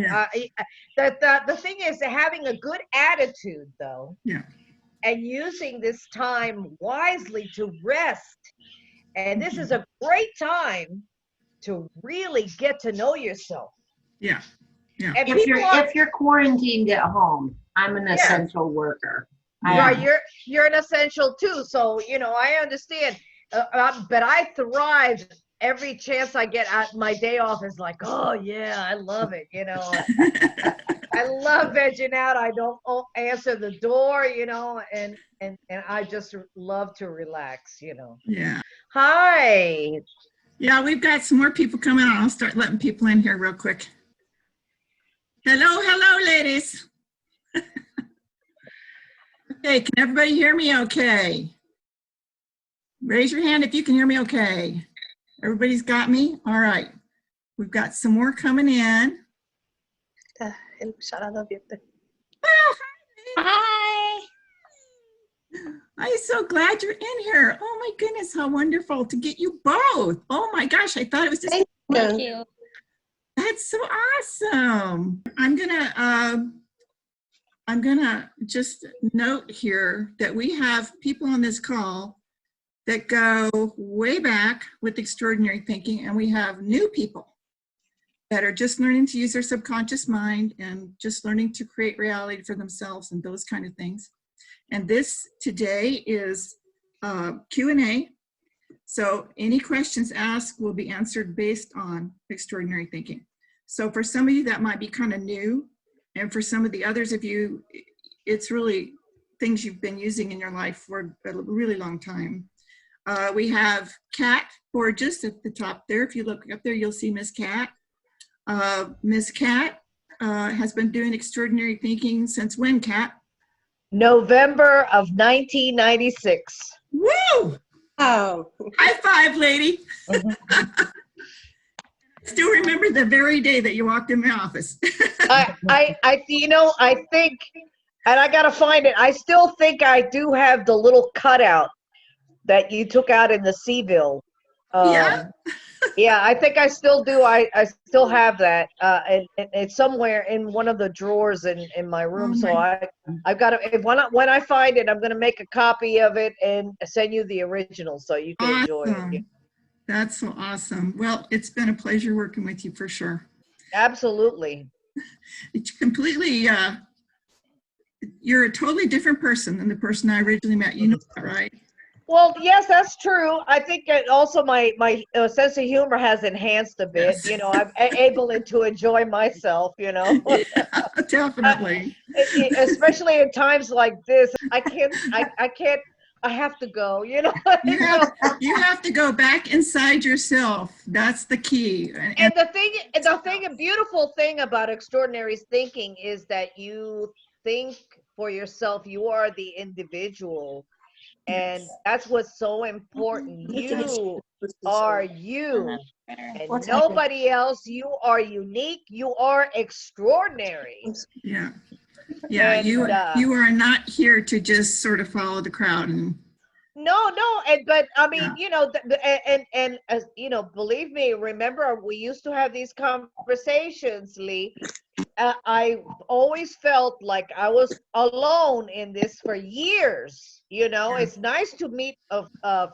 Yeah. The thing is having a good attitude, though, Yeah. and using this time wisely to rest. And this is Mhm. a great time to really get to know yourself. Yeah. Yeah. And If people are, you're quarantined at home, I'm an yeah, essential worker. Yeah. right. You're an essential too. So, I understand. But I thrive every chance I get. My day off is like, oh yeah, I love it. I love vegging out. I don't answer the door, and I just love to relax. Yeah. Hi. Yeah, we've got some more people coming on. I'll start letting people in here real quick. Hello, ladies. Okay, can everybody hear me okay? Raise your hand if you can hear me okay. Everybody's got me? All right. We've got some more coming in. Oh, Hi. I'm so glad you're in here. Oh my goodness, how wonderful to get you both. Oh my gosh, I thought it was just Thank you. That's so awesome. I'm gonna just note here that we have people on this call that go way back with extraordinary thinking, and we have new people that are just learning to use their subconscious mind and just learning to create reality for themselves and those kind of things. And this today is Q&A. So any questions asked will be answered based on extraordinary thinking. So for some of you that might be kind of new, and for some of the others of you, it's really things you've been using in your life for a really long time. We have Kat Borges at the top there. If you look up there, you'll see Miss Kat. Miss Kat has been doing extraordinary thinking since when, Kat? November of 1996. Woo! Oh. High five, lady. Still remember the very day that you walked in my office. I think, and I gotta find it. I still think I do have the little cutout that you took out in the Seville. Yeah. Yeah, I think I still do. I still have that, and it's somewhere in one of the drawers in my room. Oh So my- I've got to. When I find it, I'm gonna make a copy of it and send you the original so you can enjoy it. Awesome. That's so awesome. Well, it's been a pleasure working with you for sure. Absolutely. It's completely, you're a totally different person than the person I originally met. You know that, right? Well, yes, that's true. I think also my sense of humor has enhanced a bit. Yes. I'm able to enjoy myself. Yeah, definitely. Especially in times like this. I can't. I have to go. You have to go back inside yourself. That's the key. And a beautiful thing about extraordinary thinking is that you think for yourself. You are the individual. And that's what's so important. You are you, and nobody else. You are unique. You are extraordinary. Yeah. Yeah, And, you are not here to just sort of follow the crowd. And no, but I mean, Yeah. believe me. Remember, we used to have these conversations, Lee. I always felt like I was alone in this for years. It's nice to meet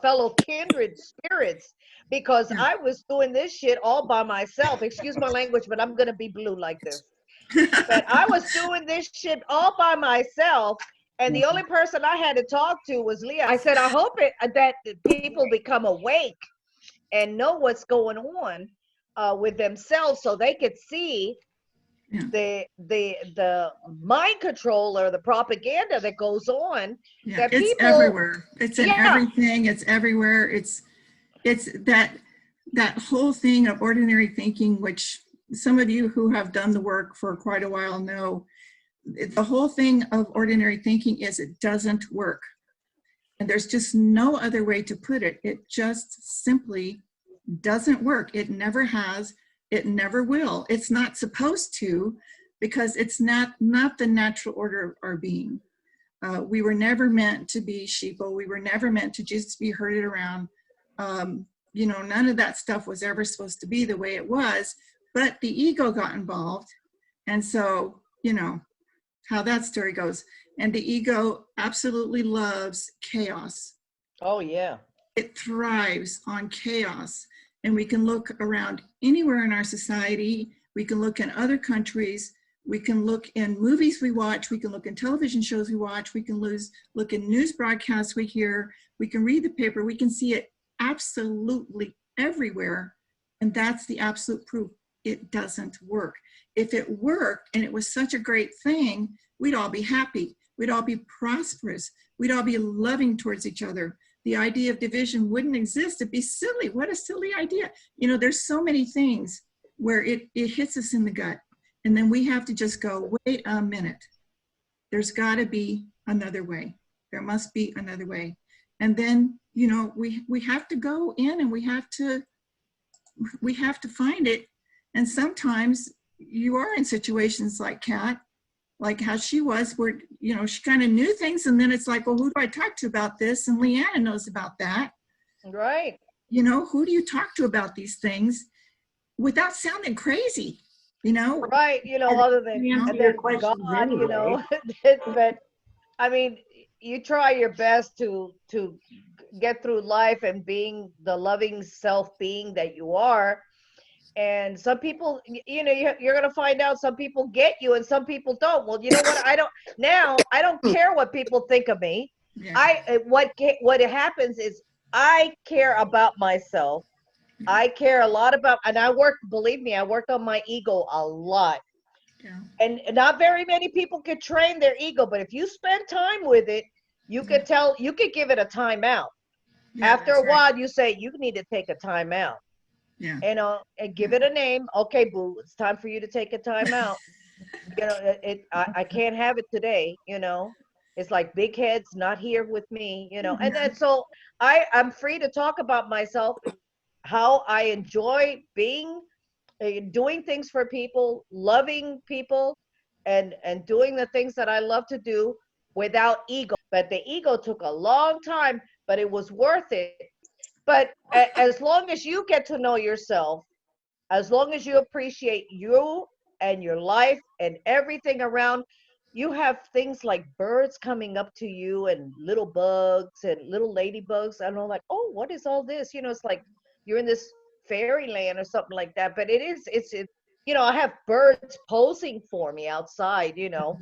fellow kindred spirits, because Yeah. I was doing this shit all by myself. Excuse my language, but I'm gonna be blue like this. But I was doing this shit all by myself, and the only person I had to talk to was Leah. I said, I hope that people become awake and know what's going on with themselves, so they could see Yeah. the mind control or the propaganda that goes on. Yeah, that it's people, everywhere. It's in Yeah. everything. It's everywhere. It's that whole thing of ordinary thinking, which some of you who have done the work for quite a while know. The whole thing of ordinary thinking is it doesn't work. And there's just no other way to put it. It just simply doesn't work. It never has. It never will. It's not supposed to, because it's not the natural order of our being. We were never meant to be sheeple. We were never meant to just be herded around. None of that stuff was ever supposed to be the way it was. But the ego got involved, And so, you know, how that story goes. And the ego absolutely loves chaos. Oh, yeah. It thrives on chaos. And we can look around anywhere in our society. We can look in other countries. We can look in movies we watch. We can look in television shows we watch. We can look in news broadcasts we hear. We can read the paper. We can see it absolutely everywhere. And that's the absolute proof it doesn't work. If it worked and it was such a great thing, we'd all be happy. We'd all be prosperous. We'd all be loving towards each other. The idea of division wouldn't exist. It'd be silly. What a silly idea. You know, there's so many things where it hits us in the gut. And then we have to just go, wait a minute. There's got to be another way. There must be another way. And then, you know, we have to go in and we have to find it. And sometimes you are in situations like Kat, like how she was, where, you know, she kind of knew things, and then it's like, well, who do I talk to about this? And Leanna knows about that. Right. You know, who do you talk to about these things without sounding crazy, you know? Right. You know, other than, You answer and your then questions God, you know, but I mean, you try your best to get through life and being the loving self being that you are. And some people, you know, you're going to find out some people get you and some people don't. Well, you know what? I don't care what people think of me. Yeah. What happens is I care about myself. I care a lot about, and believe me, I worked on my ego a lot. Yeah. And not very many people can train their ego, but if you spend time with it, you could give it a timeout. Yeah, After that's a while, you say, you need to take a timeout. Yeah. And give it a name. Okay, boo, it's time for you to take a time out. You know, I can't have it today, you know. It's like big heads not here with me, you know. And then so I'm free to talk about myself, how I enjoy being doing things for people, loving people, and doing the things that I love to do without ego. But the ego took a long time, but it was worth it. But as long as you get to know yourself, as long as you appreciate you and your life and everything around, you have things like birds coming up to you and little bugs and little ladybugs. I don't know, like, oh, what is all this? You know, it's like you're in this fairyland or something like that. But you know, I have birds posing for me outside, you know.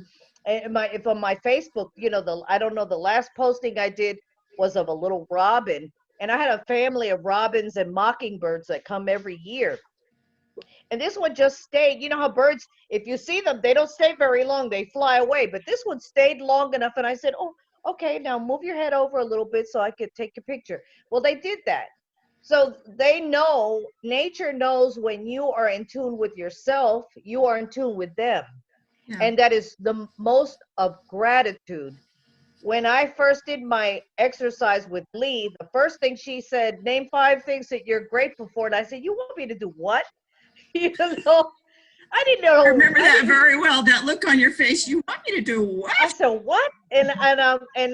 And if on my Facebook, you know, I don't know, the last posting I did was of a little robin. And I had a family of robins and mockingbirds that come every year. And this one just stayed. You know how birds, if you see them, they don't stay very long. They fly away. But this one stayed long enough. And I said, oh, okay, now move your head over a little bit so I could take a picture. Well, they did that. So they know, nature knows when you are in tune with yourself, you are in tune with them. Yeah. And that is the most of gratitude. When I first did my exercise with Lee, the first thing she said, name 5 things that you're grateful for. And I said, you want me to do what? You know, I didn't know. I remember that very well. That look on your face. You want me to do what? I said, what? And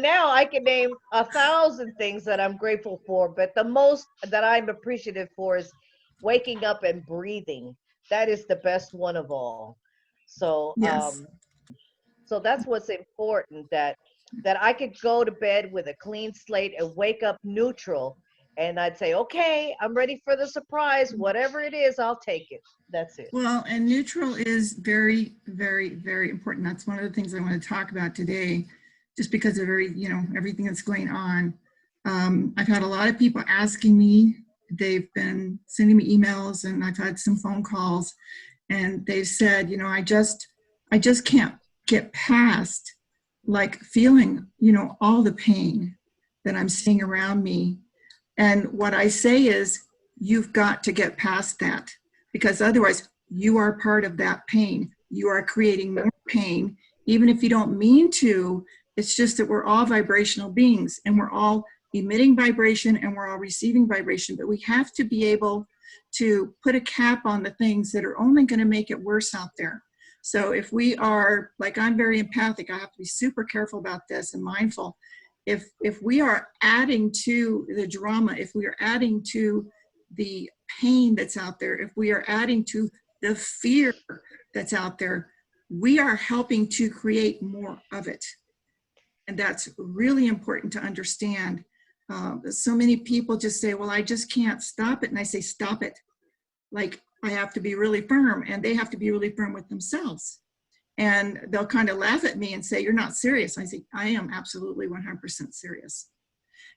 now I can name 1,000 things that I'm grateful for. But the most that I'm appreciative for is waking up and breathing. That is the best one of all. So, Yes. so that's what's important, that I could go to bed with a clean slate and wake up neutral. And I'd say, okay, I'm ready for the surprise. Whatever it is, I'll take it. That's it. Well, and neutral is very, very, very important. That's one of the things I want to talk about today, just because of everything that's going on. I've had a lot of people asking me. They've been sending me emails, and I've had some phone calls, and they've said, you know, I just can't get past like feeling, you know, all the pain that I'm seeing around me. And what I say is, you've got to get past that, because otherwise you are part of that pain. You are creating more pain, even if you don't mean to. It's just that we're all vibrational beings, and we're all emitting vibration, and we're all receiving vibration. But we have to be able to put a cap on the things that are only going to make it worse out there. So if we are, like, I'm very empathic, I have to be super careful about this and mindful. If we are adding to the drama, if we are adding to the pain that's out there, if we are adding to the fear that's out there, we are helping to create more of it. And that's really important to understand. So many people just say, well, I just can't stop it. And I say, stop it. Like, I have to be really firm, and they have to be really firm with themselves. And they'll kind of laugh at me and say, you're not serious. I say, I am absolutely 100% serious.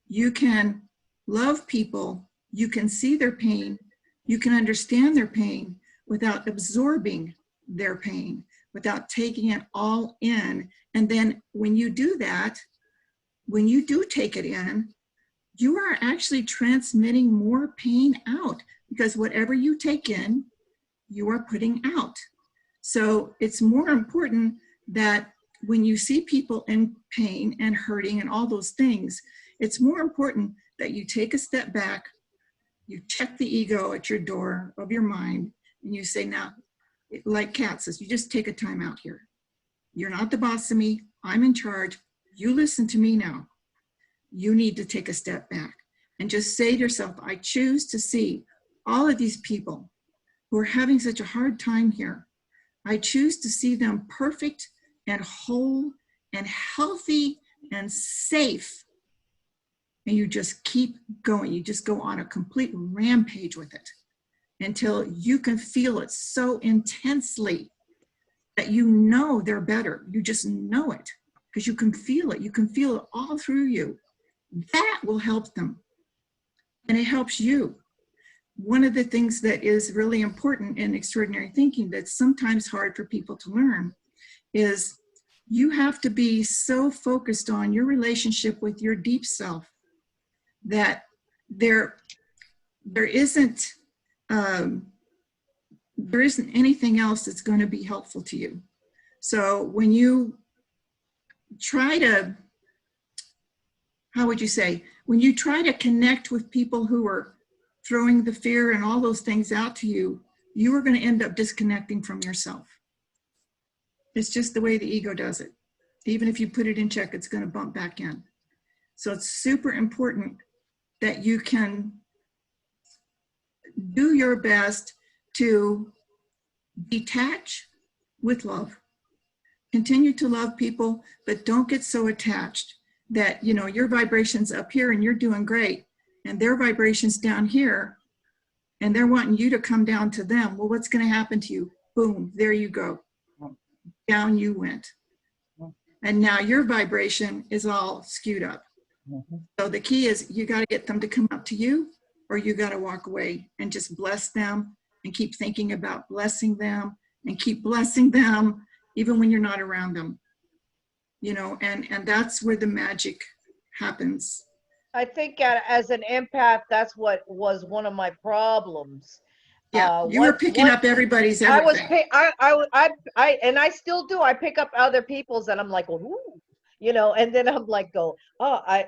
You can love people, you can see their pain, you can understand their pain without absorbing their pain, without taking it all in. And then when you do that, when you do take it in, you are actually transmitting more pain out, because whatever you take in, you are putting out. So it's more important that when you see people in pain and hurting and all those things, it's more important that you take a step back, you check the ego at your door of your mind, and you say, now, like Kat says, you just take a time out here. You're not the boss of me. I'm in charge. You listen to me now. You need to take a step back and just say to yourself, I choose to see all of these people who are having such a hard time here. I choose to see them perfect and whole and healthy and safe. And you just keep going. You just go on a complete rampage with it until you can feel it so intensely that you know they're better. You just know it because you can feel it. You can feel it all through you. That will help them. And it helps you. One of the things that is really important in extraordinary thinking that's sometimes hard for people to learn is you have to be so focused on your relationship with your deep self that there isn't anything else that's going to be helpful to you. So when you try to, how would you say, when you try to connect with people who are throwing the fear and all those things out to you, you are going to end up disconnecting from yourself. It's just the way the ego does it. Even if you put it in check, it's going to bump back in. So it's super important that you can do your best to detach with love. Continue to love people, but don't get so attached that, you know, your vibration's up here and you're doing great, and their vibration's down here, and they're wanting you to come down to them. Well, what's going to happen to you? Boom, there you go. Down you went. And now your vibration is all skewed up. So the key is you got to get them to come up to you, or you got to walk away and just bless them and keep thinking about blessing them and keep blessing them even when you're not around them. You know, and that's where the magic happens. I think as an empath, that's what was one of my problems. Yeah, you were picking up everybody's everything. And I still do. I pick up other people's, and I'm like, ooh, you know, and then I'm like, I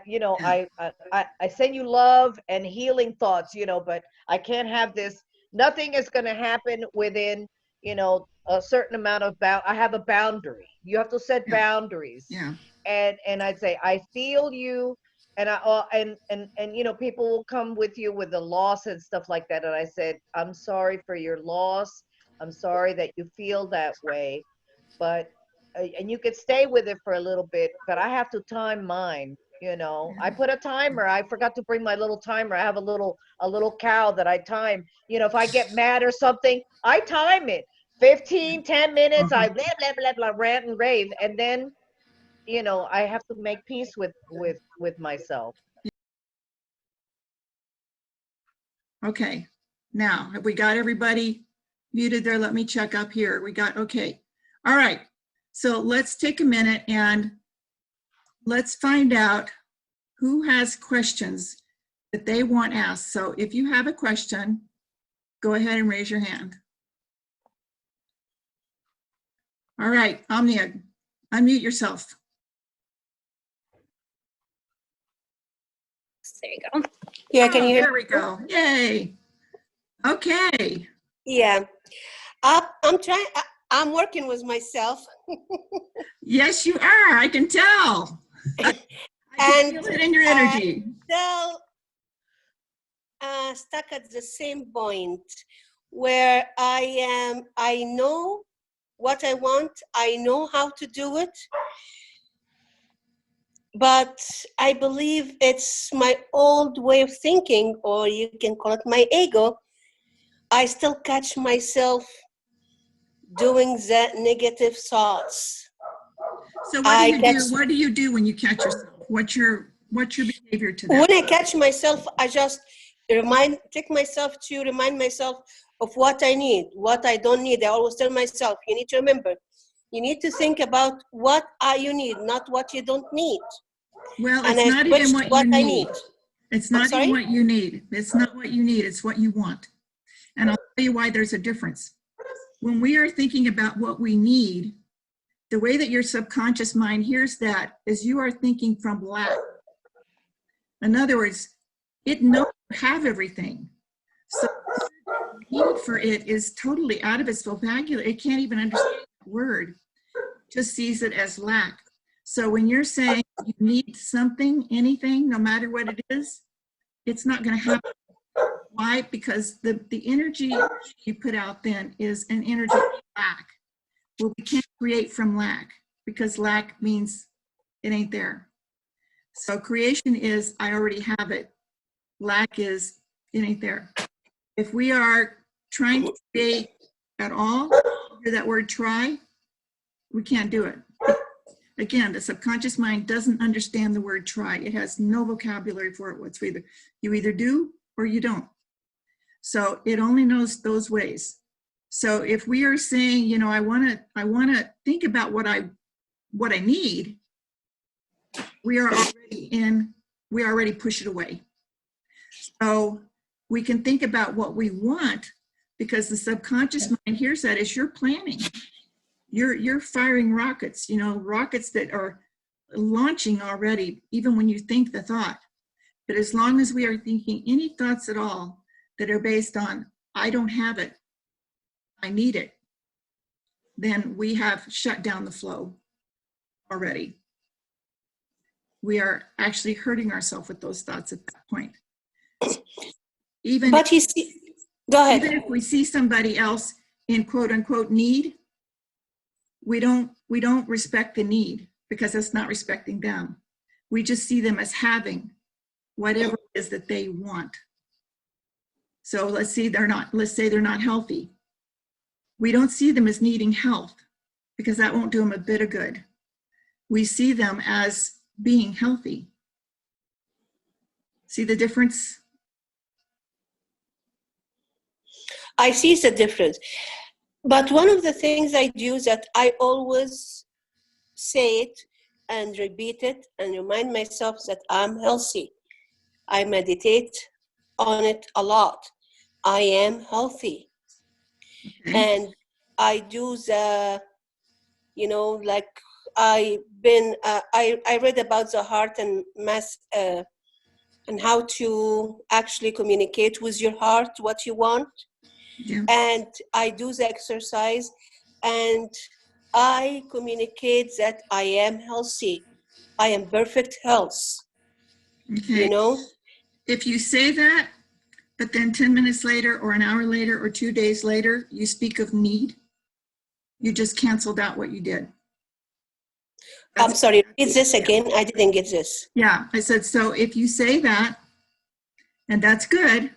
send you love and healing thoughts, you know, but I can't have this. Nothing is going to happen within, you know, a certain amount of I have a boundary. You have to set boundaries. Yeah. And I'd say, I feel you. And and you know, people will come with you with the loss and stuff like that, and I said, I'm sorry for your loss, I'm sorry that you feel that way, but and you could stay with it for a little bit, but I have to time mine, you know. I put a timer. I forgot to bring my little timer. I have a little cow that I time, you know. If I get mad or something, I time it 10 minutes. I blah blah blah blah, rant and rave, and then, you know, I have to make peace with myself. Okay, now have we got everybody muted there? Let me check up here. We got, okay. All right, so let's take a minute and let's find out who has questions that they want asked. So if you have a question, go ahead and raise your hand. All right, Omnia, unmute yourself. There you go. Yeah, can you hear There we go. Yay. Okay. Yeah. I'm working with myself. Yes, you are. I can tell. I can feel it in your energy. Still stuck at the same point where I know what I want. I know how to do it. But I believe it's my old way of thinking, or you can call it my ego. I still catch myself doing that negative thoughts. So I catch, what do you do when you catch yourself? What's your behavior to that? when I catch myself, I just take myself to remind myself of what I need, what I don't need. I always tell myself, you need to remember, you need to think about what you need, not what you don't need. Well, And it's I not switch even to what what you I need. need. It's I'm not sorry? even what you need. It's not what you need. It's what you want. And I'll tell you why there's a difference. When we are thinking about what we need, the way that your subconscious mind hears that is you are thinking from lack. In other words, it knows you have everything. So the need for it is totally out of its vocabulary. It can't even understand the word. It just sees it as lack. So when you're saying you need something, anything, no matter what it is, it's not going to happen. Why? Because the energy you put out then is an energy of lack. Well, we can't create from lack because lack means it ain't there. So creation is I already have it. Lack is it ain't there. If we are trying to create at all, hear that word try, we can't do it. Again, the subconscious mind doesn't understand the word try. It has no vocabulary for it whatsoever. You either do or you don't. So it only knows those ways. So if we are saying, you know, I want to think about what I need, we already push it away. So we can think about what we want because the subconscious mind hears that as you're planning. You're firing rockets, you know, rockets that are launching already, even when you think the thought. But as long as we are thinking any thoughts at all that are based on, I don't have it, I need it, then we have shut down the flow already. We are actually hurting ourselves with those thoughts at that point. But you see, go ahead. Even if we see somebody else in quote unquote need, we don't respect the need because that's not respecting them. We just see them as having whatever it is that they want. So let's say they're not healthy. We don't see them as needing health because that won't do them a bit of good. We see them as being healthy. See the difference? I see the difference. But one of the things I do is that I always say it and repeat it and remind myself that I'm healthy. I meditate on it a lot. I am healthy. Okay. And I do like I read about the heart and mass and how to actually communicate with your heart what you want. Yeah. And I do the exercise and I communicate that I am healthy. I am perfect health. Okay. You know? If you say that, but then 10 minutes later or an hour later or 2 days later, you speak of need, you just canceled out what you did. I'm sorry, repeat this again. I didn't get this. Yeah, I said, so if you say that, and that's good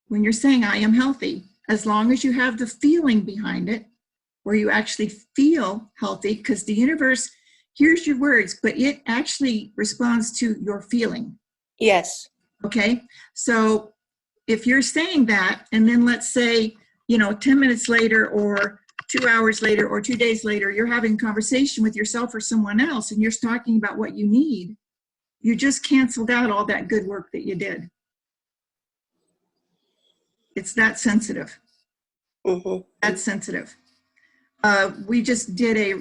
when you're saying I am healthy, as long as you have the feeling behind it, where you actually feel healthy, because the universe hears your words, but it actually responds to your feeling. Yes. Okay, so if you're saying that, and then let's say, 10 minutes later or 2 hours later or 2 days later, you're having a conversation with yourself or someone else, and you're talking about what you need, you just canceled out all that good work that you did. It's that sensitive. Mm-hmm. That's sensitive. We just did a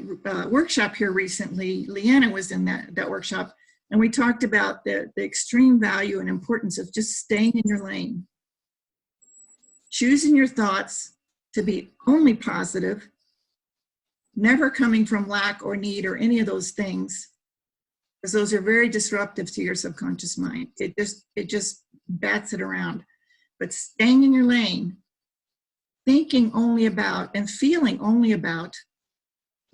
workshop here recently. Leanna was in that workshop, and we talked about the extreme value and importance of just staying in your lane. Choosing your thoughts to be only positive, never coming from lack or need or any of those things, because those are very disruptive to your subconscious mind. It just bats it around. But staying in your lane, thinking only about and feeling only about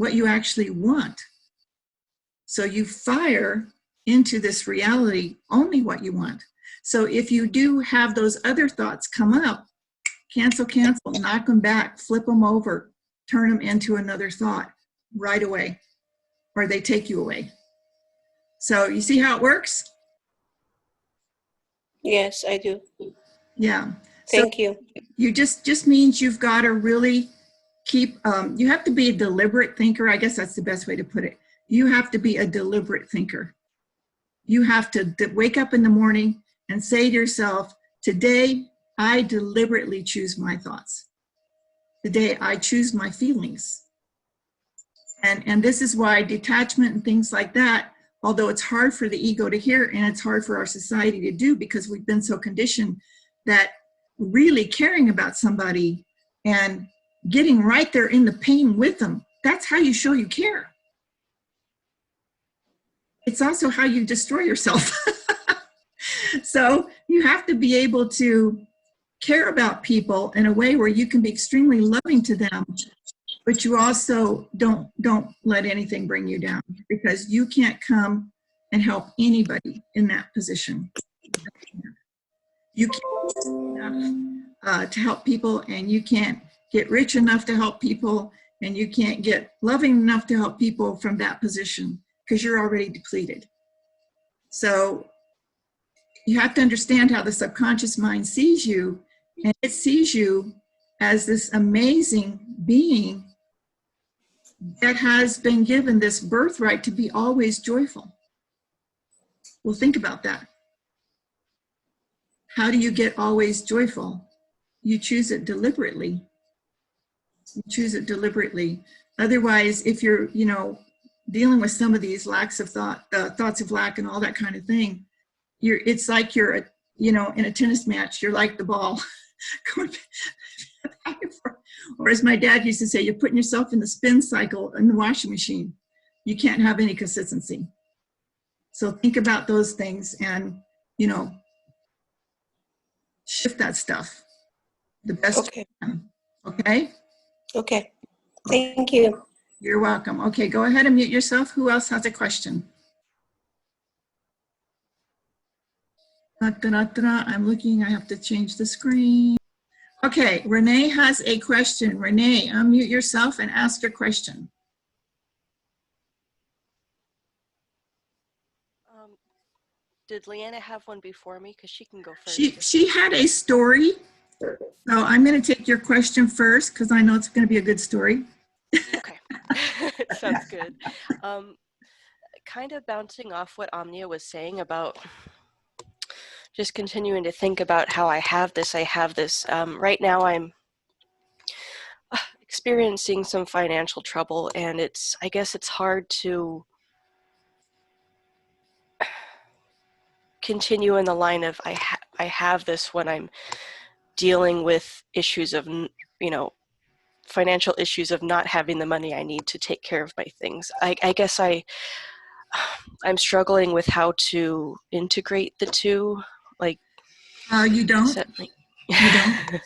what you actually want. So you fire into this reality only what you want. So if you do have those other thoughts come up, cancel, knock them back, flip them over, turn them into another thought right away, or they take you away. So you see how it works? Yes, I do. Yeah. Thank you. You just means you've got to really keep, you have to be a deliberate thinker. I guess that's the best way to put it. You have to be a deliberate thinker. You have to wake up in the morning and say to yourself, today I deliberately choose my thoughts. Today I choose my feelings. And this is why detachment and things like that, although it's hard for the ego to hear and it's hard for our society to do because we've been so conditioned that really caring about somebody and getting right there in the pain with them, that's how you show you care. It's also how you destroy yourself. So you have to be able to care about people in a way where you can be extremely loving to them, but you also don't let anything bring you down, because you can't come and help anybody in that position. You can't to help people, and you can't get rich enough to help people, and you can't get loving enough to help people from that position because you're already depleted. So you have to understand how the subconscious mind sees you, and it sees you as this amazing being that has been given this birthright to be always joyful. Well, think about that. How do you get always joyful? You choose it deliberately. You choose it deliberately. Otherwise, if you're, dealing with some of these lacks of thoughts of lack and all that kind of thing, it's like you're, in a tennis match, you're like the ball going back and forth. Or as my dad used to say, you're putting yourself in the spin cycle in the washing machine. You can't have any consistency. So think about those things and, shift that stuff the best Okay. you can. Okay? Okay. Thank you. You're welcome. Okay, go ahead and mute yourself. Who else has a question? I'm looking. I have to change the screen. Okay, Renee has a question. Renee, unmute yourself and ask your question. Did Leanna have one before me? Because she can go first. She had a story. So I'm going to take your question first because I know it's going to be a good story. Okay. Sounds good. Kind of bouncing off what Omnia was saying about just continuing to think about how I have this. Right now I'm experiencing some financial trouble, and I guess it's hard to continue in the line of I have this when I'm dealing with issues of, financial issues of not having the money I need to take care of my things. I guess I'm struggling with how to integrate the two. Like, You don't. You don't.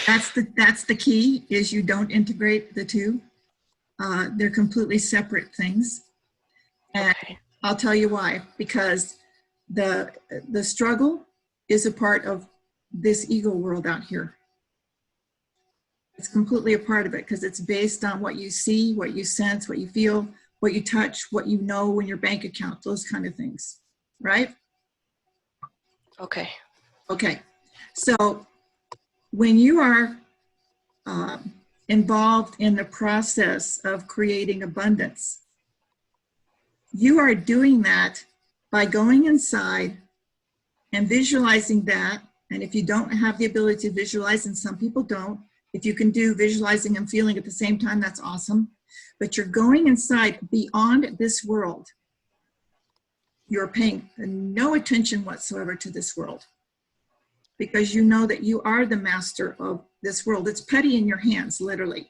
That's the key, is you don't integrate the two. They're completely separate things. And Okay. I'll tell you why. Because the struggle is a part of this ego world out here. It's completely a part of it because it's based on what you see, what you sense, what you feel, what you touch, what you know in your bank account, those kind of things, right? Okay. Okay. So when you are involved in the process of creating abundance, you are doing that by going inside and visualizing that. And if you don't have the ability to visualize, and some people don't, if you can do visualizing and feeling at the same time, that's awesome. But you're going inside beyond this world. You're paying no attention whatsoever to this world because you know that you are the master of this world. It's putty in your hands, literally.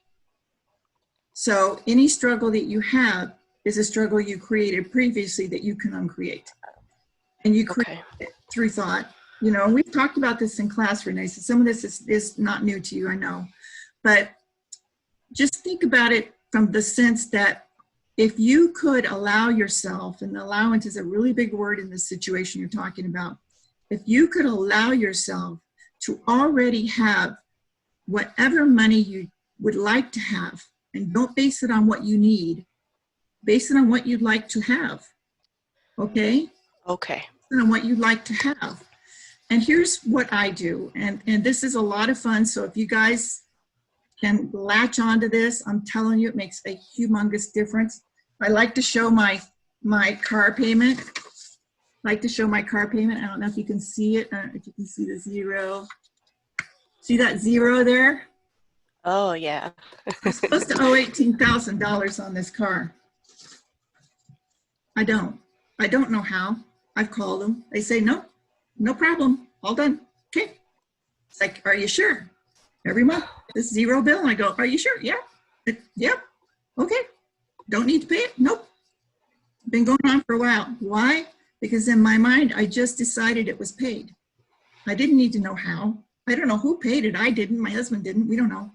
So any struggle that you have is a struggle you created previously that you can uncreate. And you create it through thought. We've talked about this in class, Renee, so some of this is not new to you, I know. But just think about it from the sense that if you could allow yourself, and allowance is a really big word in this situation you're talking about, if you could allow yourself to already have whatever money you would like to have, and don't base it on what you need, base it on what you'd like to have, okay? Okay. Base it on what you'd like to have. And here's what I do, and this is a lot of fun, so if you guys can latch onto this, I'm telling you, it makes a humongous difference. I like to show my car payment. I like to show my car payment. I don't know if you can see it, if you can see the zero. See that zero there? Oh, yeah. I'm supposed to owe $18,000 on this car. I don't know how. I've called them. They say, no, no problem. All done. Okay. It's like, are you sure? Every month, this zero bill. And I go, are you sure? Yeah. Yeah. Okay. Don't need to pay it? Nope. Been going on for a while. Why? Because in my mind, I just decided it was paid. I didn't need to know how. I don't know who paid it. I didn't. My husband didn't. We don't know.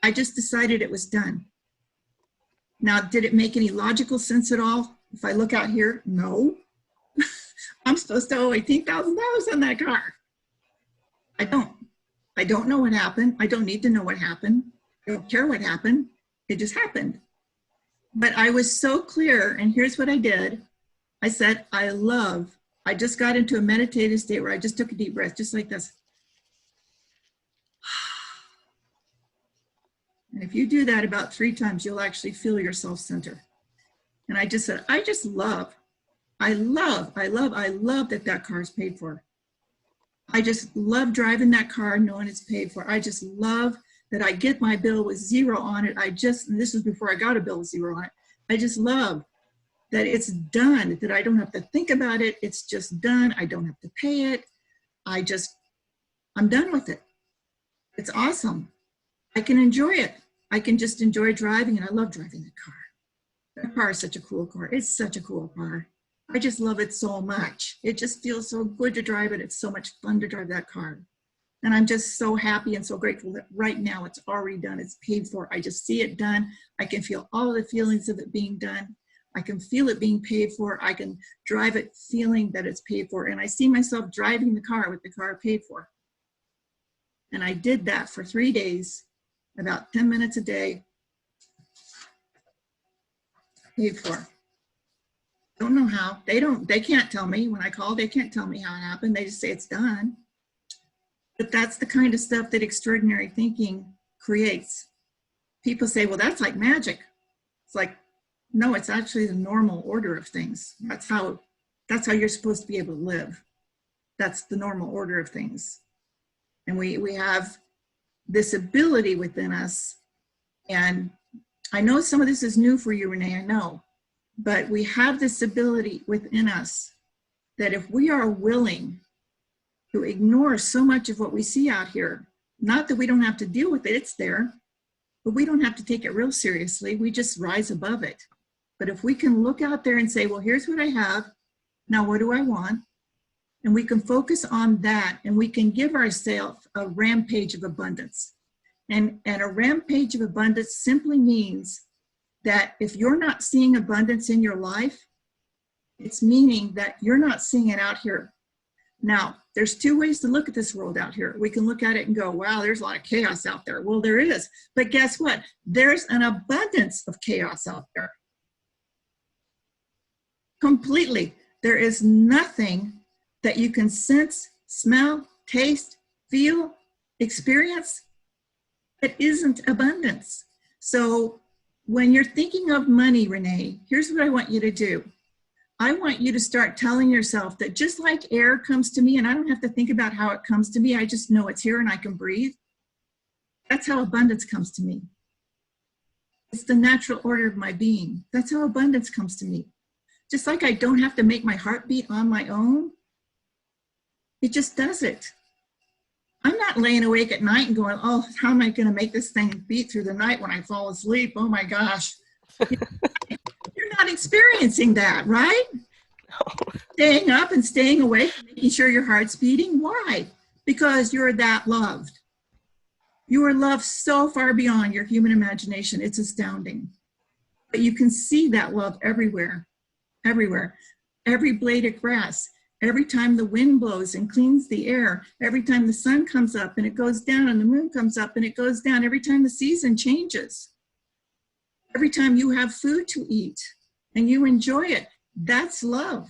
I just decided it was done. Now, did it make any logical sense at all? If I look out here, no. I'm supposed to owe $18,000 on that car. I don't. I don't know what happened. I don't need to know what happened. I don't care what happened. It just happened. But I was so clear, and here's what I did. I said, I just got into a meditative state where I just took a deep breath, just like this. And if you do that about 3 times, you'll actually feel yourself center. And I just said, I love that car is paid for. I just love driving that car knowing it's paid for. I just love that I get my bill with zero on it. And this was before I got a bill with zero on it. I just love that it's done, that I don't have to think about it. It's just done. I don't have to pay it. I'm done with it. It's awesome. I can enjoy it. I can just enjoy driving, and I love driving the car. That car is such a cool car. It's such a cool car. I just love it so much. It just feels so good to drive it. It's so much fun to drive that car. And I'm just so happy and so grateful that right now it's already done. It's paid for. I just see it done. I can feel all the feelings of it being done. I can feel it being paid for. I can drive it feeling that it's paid for. And I see myself driving the car with the car paid for. And I did that for 3 days, about 10 minutes a day, paid for. Don't know how. They can't tell me. When I call, they can't tell me how it happened. They just say it's done. But that's the kind of stuff that extraordinary thinking creates. People say, well, that's like magic. It's like, no, it's actually the normal order of things. That's how you're supposed to be able to live. That's the normal order of things. And we have this ability within us. And I know some of this is new for you, Renee, I know. But we have this ability within us that if we are willing to ignore so much of what we see out here, not that we don't have to deal with it, it's there, but we don't have to take it real seriously. We just rise above it. But if we can look out there and say, well, here's what I have. Now, what do I want? And we can focus on that, and we can give ourselves a rampage of abundance. And a rampage of abundance simply means that if you're not seeing abundance in your life, it's meaning that you're not seeing it out here. Now, there's 2 ways to look at this world out here. We can look at it and go, wow, there's a lot of chaos out there. Well, there is. But guess what? There's an abundance of chaos out there. Completely. There is nothing that you can sense, smell, taste, feel, experience that isn't abundance. So when you're thinking of money, Renee, here's what I want you to do. I want you to start telling yourself that just like air comes to me, and I don't have to think about how it comes to me, I just know it's here and I can breathe. That's how abundance comes to me. It's the natural order of my being. That's how abundance comes to me. Just like I don't have to make my heart beat on my own, it just does it. I'm not laying awake at night and going, oh, how am I going to make this thing beat through the night when I fall asleep? Oh my gosh. You're not experiencing that, right? No. Staying up and staying awake, making sure your heart's beating. Why? Because you're that loved. You are loved so far beyond your human imagination. It's astounding. But you can see that love everywhere, everywhere. Every blade of grass, every time the wind blows and cleans the air, every time the sun comes up and it goes down and the moon comes up and it goes down, every time the season changes, every time you have food to eat and you enjoy it, that's love.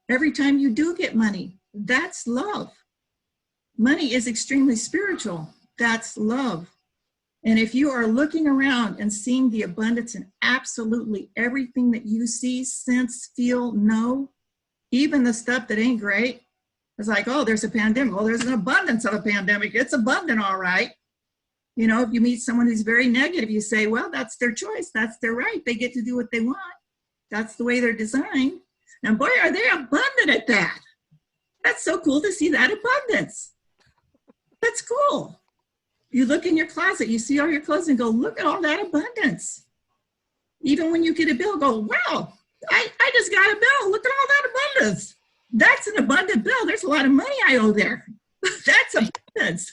Every time you do get money, that's love. Money is extremely spiritual. That's love. And if you are looking around and seeing the abundance in absolutely everything that you see, sense, feel, know, even the stuff that ain't great, it's like, oh, there's a pandemic. Well, there's an abundance of a pandemic. It's abundant, all right. You know, if you meet someone who's very negative, you say, well, that's their choice. That's their right. They get to do what they want. That's the way they're designed. And boy, are they abundant at that. That's so cool to see that abundance. That's cool. You look in your closet, you see all your clothes and go, look at all that abundance. Even when you get a bill, go, wow, I just got a bill. Look at all that abundance. That's an abundant bill. There's a lot of money I owe there. That's abundance.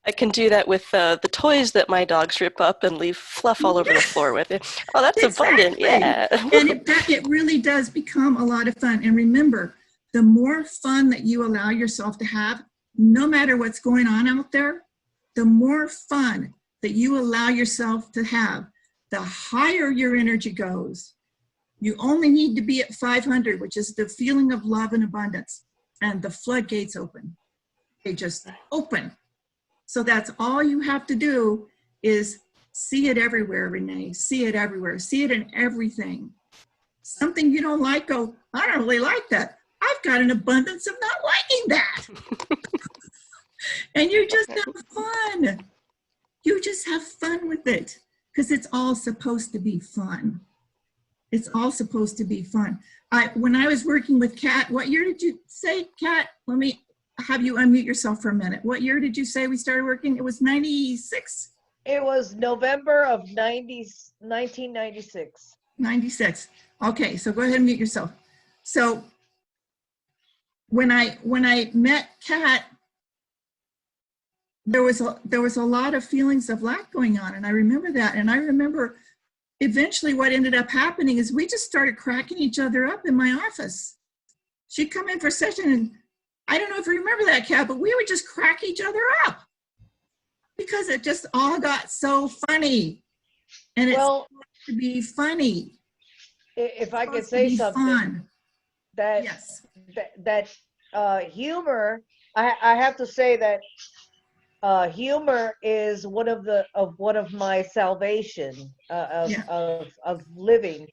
I can do that with the toys that my dogs rip up and leave fluff all over the floor with it. Oh, that's abundant, yeah. And it really does become a lot of fun. And remember, the more fun that you allow yourself to have, no matter what's going on out there, the more fun that you allow yourself to have, the higher your energy goes. You only need to be at 500, which is the feeling of love and abundance, and the floodgates open. They just open. So that's all you have to do is see it everywhere, Renee. See it everywhere. See it in everything. Something you don't like, go, I don't really like that. I've got an abundance of not liking that. And you just have fun. You just have fun with it because it's all supposed to be fun. It's all supposed to be fun. When I was working with Kat, what year did you say, Kat? Let me have you unmute yourself for a minute. What year did you say we started working? It was 96? It was November of 1996. 96. Okay, so go ahead and mute yourself. So when I met Kat, there was a lot of feelings of lack going on, and I remember that. And I remember eventually what ended up happening is we just started cracking each other up in my office. She'd come in for a session, and I don't know if you remember that, Kat, but we would just crack each other up because it just all got so funny. And it's supposed to be funny. If I could say something, fun. that Yes. that humor, I have to say that humor is one of my salvation of living.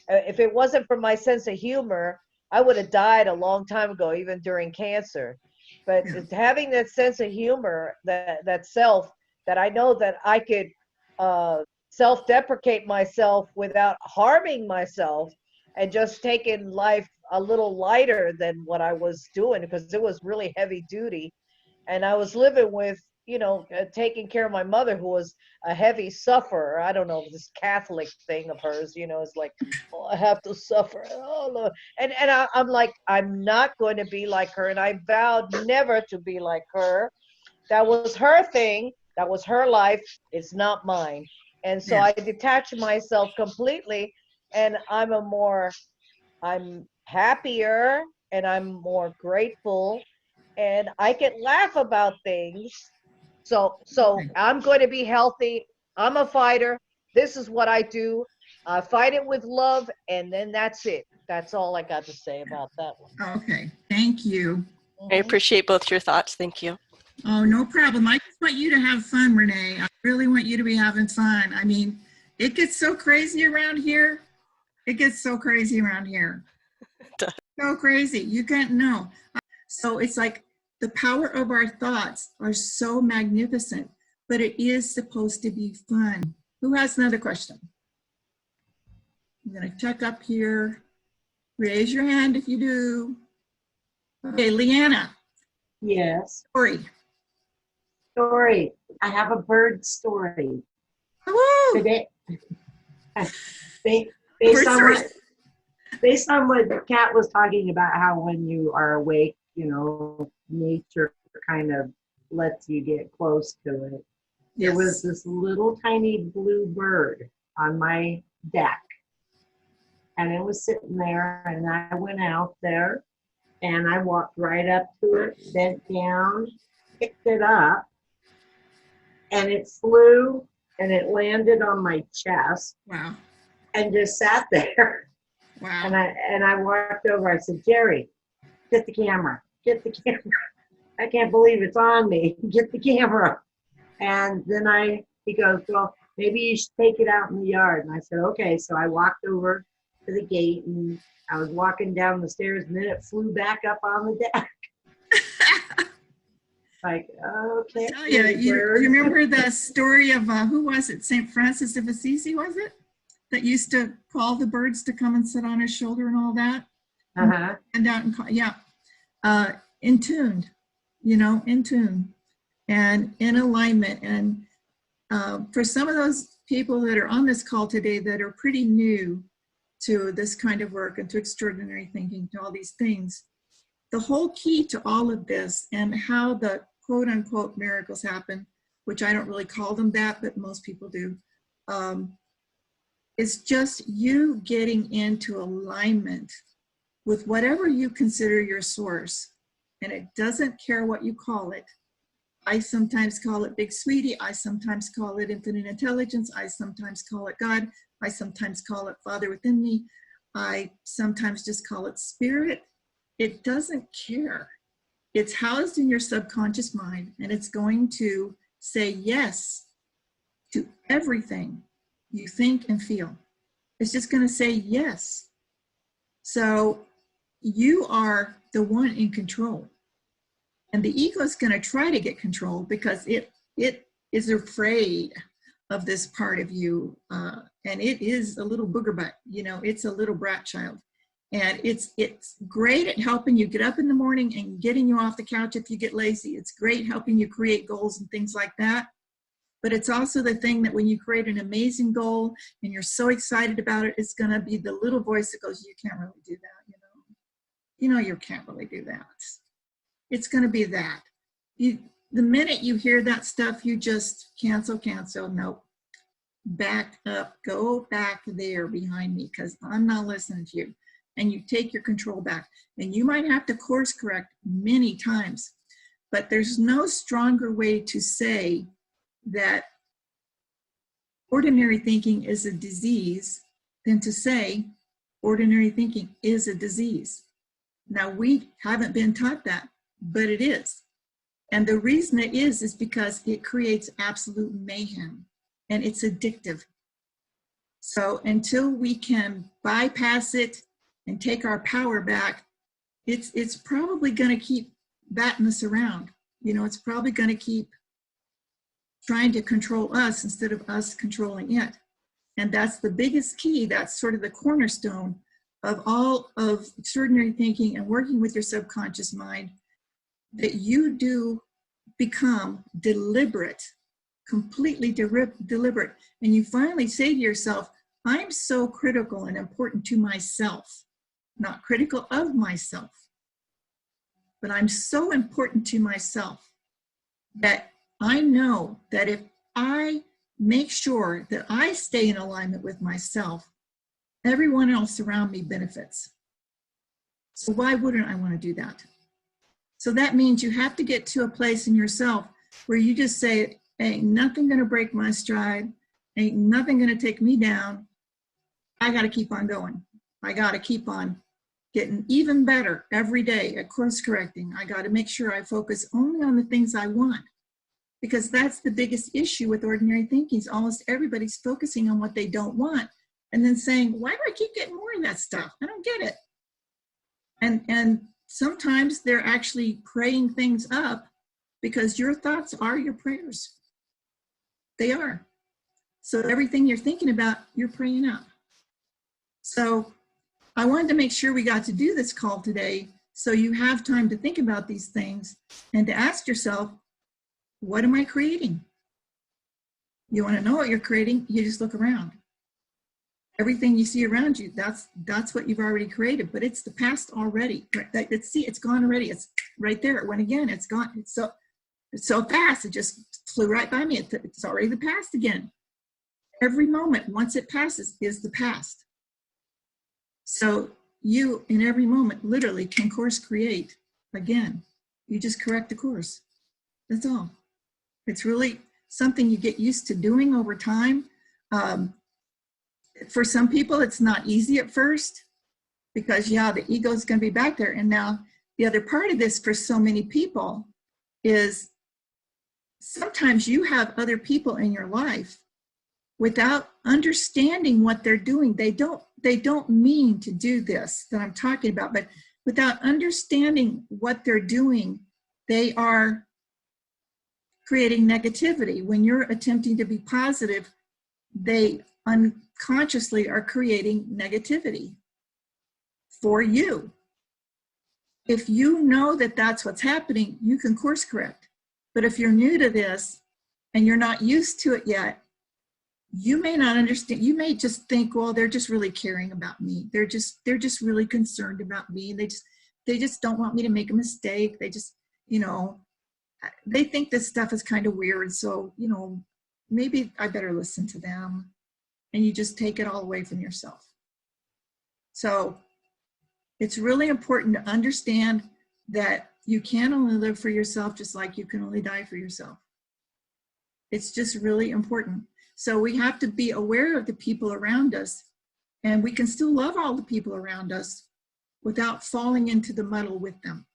If it wasn't for my sense of humor, I would have died a long time ago, even during cancer. But having that sense of humor, that self, that I know that I could self-deprecate myself without harming myself, and just taking life a little lighter than what I was doing, because it was really heavy duty. And I was living with, taking care of my mother, who was a heavy sufferer. I don't know, this Catholic thing of hers, is like, oh, I have to suffer. Oh, Lord. And I'm like, I'm not going to be like her. And I vowed never to be like her. That was her thing. That was her life. It's not mine. And so I detached myself completely, and I'm happier, and I'm more grateful, and I can laugh about things. So I'm going to be healthy. I'm a fighter. This is what I do. I fight it with love, and then that's it. That's all I got to say about that one. Okay, thank you. I appreciate both your thoughts. Thank you. Oh, no problem. I just want you to have fun, Renee. I really want you to be having fun. I mean, it gets so crazy around here. It gets so crazy around here. So crazy. You can't know. So it's like the power of our thoughts are so magnificent, but it is supposed to be fun. Who has another question? I'm going to check up here. Raise your hand if you do. Okay, Leanna. Yes. Story. I have a bird story. Woo! Today, based on what Kat was talking about, how when you are awake, nature kind of lets you get close to it. there was Yes. this little tiny blue bird on my deck. And it was sitting there, and I went out there and I walked right up to it, bent down, picked it up, and it flew and it landed on my chest Wow. and just sat there. Wow. And I walked over. I said, Jerry, get the camera. Get the camera. I can't believe it's on me. Get the camera. And then he goes, well, maybe you should take it out in the yard. And I said, okay. So I walked over to the gate and I was walking down the stairs and then it flew back up on the deck. Like, okay. Tell you remember the story of, who was it? St. Francis of Assisi, was it? That used to call the birds to come and sit on his shoulder and all that? Uh-huh. And out and call, yeah. In tune, in tune and in alignment. And for some of those people that are on this call today that are pretty new to this kind of work and to extraordinary thinking, to all these things, the whole key to all of this and how the quote unquote miracles happen, which I don't really call them that, but most people do, is just you getting into alignment with whatever you consider your source. And it doesn't care what you call it. I sometimes call it Big Sweetie. I sometimes call it infinite intelligence. I sometimes call it God. I sometimes call it Father within me. I sometimes just call it spirit. It doesn't care. It's housed in your subconscious mind, and it's going to say yes to everything you think and feel. It's just going to say yes. So you are the one in control. And the ego is going to try to get control because it is afraid of this part of you. And it is a little booger butt, it's a little brat child. And it's great at helping you get up in the morning and getting you off the couch if you get lazy. It's great helping you create goals and things like that. But it's also the thing that when you create an amazing goal and you're so excited about it, it's going to be the little voice that goes, you can't really do that, you can't really do that. It's going to be that. The minute you hear that stuff, you just cancel, nope. Back up, go back there behind me because I'm not listening to you. And you take your control back. And you might have to course correct many times, but there's no stronger way to say that ordinary thinking is a disease than to say ordinary thinking is a disease. Now, we haven't been taught that, but it is. And the reason it is because it creates absolute mayhem and it's addictive. So until we can bypass it and take our power back, it's probably going to keep batting us around. It's probably going to keep trying to control us instead of us controlling it. And that's the biggest key. That's sort of the cornerstone of all of extraordinary thinking and working with your subconscious mind, that you do become deliberate, completely deliberate. And you finally say to yourself, I'm so critical and important to myself, not critical of myself, but I'm so important to myself that I know that if I make sure that I stay in alignment with myself, everyone else around me benefits. So why wouldn't I want to do that? So that means you have to get to a place in yourself where you just say, ain't nothing going to break my stride. Ain't nothing going to take me down. I got to keep on going. I got to keep on getting even better every day at course correcting. I got to make sure I focus only on the things I want, because that's the biggest issue with ordinary thinking. Is almost everybody's focusing on what they don't want and then saying, why do I keep getting more of that stuff? I don't get it. And sometimes they're actually praying things up because your thoughts are your prayers. They are. So everything you're thinking about, you're praying up. So I wanted to make sure we got to do this call today so you have time to think about these things and to ask yourself, what am I creating? You want to know what you're creating, you just look around. Everything you see around you, that's what you've already created, but it's the past already. It's gone already. It's right there. It went again. It's gone. So It's so fast, it just flew right by me. It's already the past again. Every moment, once it passes, is the past. So you, in every moment, literally can course create again. You just correct the course. That's all. It's really something you get used to doing over time. For some people, it's not easy at first because, yeah, the ego is going to be back there. And now the other part of this for so many people is sometimes you have other people in your life without understanding what they're doing. They don't mean to do this that I'm talking about, but without understanding what they're doing, they are creating negativity. When you're attempting to be positive, they unconsciously are creating negativity for you. If you know that that's what's happening, you can course correct. But if you're new to this and you're not used to it yet, you may not understand. You may just think, well, they're just really caring about me. They're just really concerned about me. And they just don't want me to make a mistake. They just, they think this stuff is kind of weird. So, maybe I better listen to them. And you just take it all away from yourself. So it's really important to understand that you can only live for yourself just like you can only die for yourself. It's just really important. So we have to be aware of the people around us, and we can still love all the people around us without falling into the muddle with them.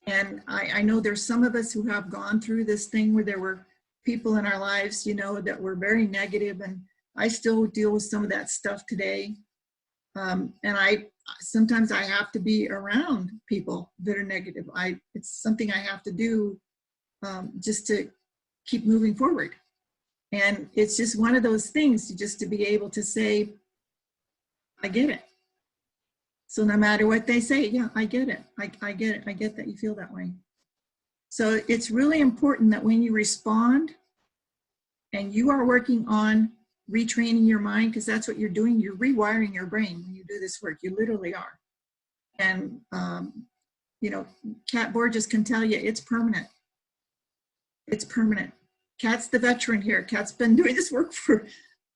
And I know there's some of us who have gone through this thing where there were people in our lives, that were very negative, and I still deal with some of that stuff today. And sometimes I have to be around people that are negative. It's something I have to do just to keep moving forward. And it's just one of those things, just to be able to say, I get it. So no matter what they say, yeah, I get it. I get it. I get that you feel that way. So it's really important that when you respond and you are working on retraining your mind, because that's what you're doing, you're rewiring your brain when you do this work. You literally are. And, Kat Borges can tell you it's permanent. It's permanent. Kat's the veteran here. Kat's been doing this work for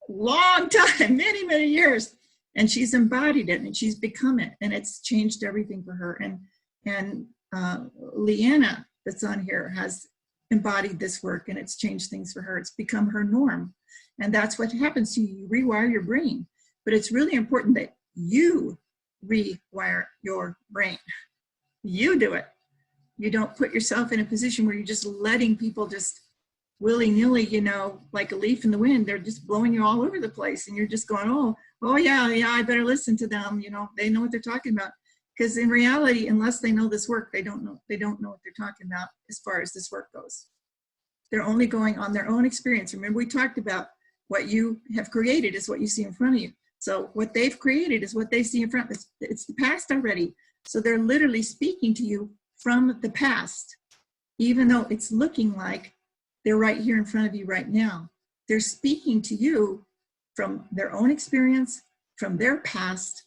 a long time, many, many years. And she's embodied it and she's become it. And it's changed everything for her. And Leanna, that's on here, has embodied this work and it's changed things for her. It's become her norm. And that's what happens to you. You rewire your brain. But it's really important that you rewire your brain. You do it. You don't put yourself in a position where you're just letting people just willy-nilly, like a leaf in the wind. They're just blowing you all over the place. And you're just going, oh yeah, I better listen to them. They know what they're talking about. Because in reality, unless they know this work, they don't know what they're talking about as far as this work goes. They're only going on their own experience. Remember, we talked about what you have created is what you see in front of you. So what they've created is what they see in front of them. It's the past already. So they're literally speaking to you from the past, even though it's looking like they're right here in front of you right now. They're speaking to you from their own experience, from their past,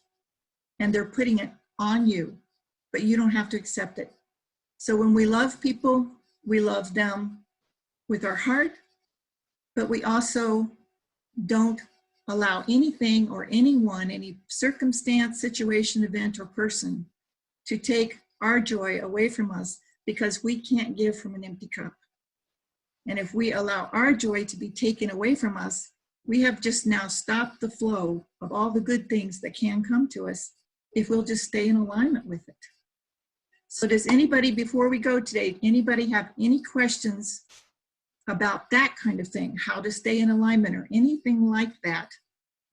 and they're putting it on you, but you don't have to accept it. So when we love people, we love them with our heart, but we also don't allow anything or anyone, any circumstance, situation, event, or person to take our joy away from us, because we can't give from an empty cup. And if we allow our joy to be taken away from us, we have just now stopped the flow of all the good things that can come to us if we'll just stay in alignment with it. So does anybody, before we go today, anybody have any questions about that kind of thing, how to stay in alignment or anything like that,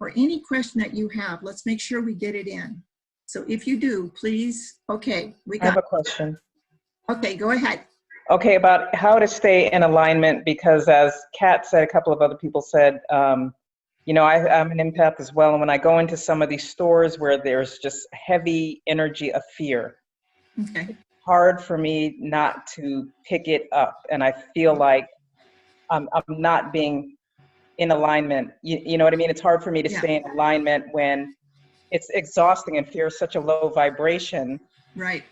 or any question that you have? Let's make sure we get it in. So if you do, please, okay. I have a question. Okay, go ahead. Okay, about how to stay in alignment, because as Kat said, a couple of other people said, I'm an empath as well. And when I go into some of these stores where there's just heavy energy of fear, Okay. it's hard for me not to pick it up. And I feel like I'm not being in alignment. You know what I mean? It's hard for me to stay in alignment when it's exhausting and fear is such a low vibration. Right.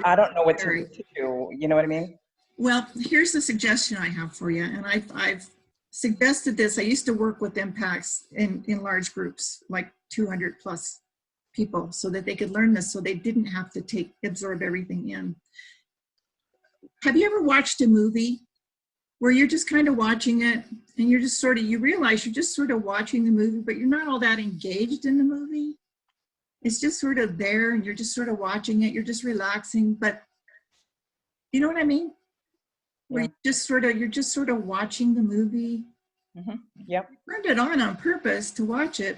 I don't know what to do. You know what I mean? Well, here's the suggestion I have for you, and I've suggested this. I used to work with impacts in large groups, like 200 plus people, so that they could learn this, so they didn't have to absorb everything in. Have you ever watched a movie where you're just kind of watching it, and you're just sort of, you realize you're just sort of watching the movie, but you're not all that engaged in the movie? It's just sort of there, and you're just sort of watching it. You're just relaxing, but you know what I mean? Where you're just sort of watching the movie. Mm-hmm. Yep. You turned it on purpose to watch it,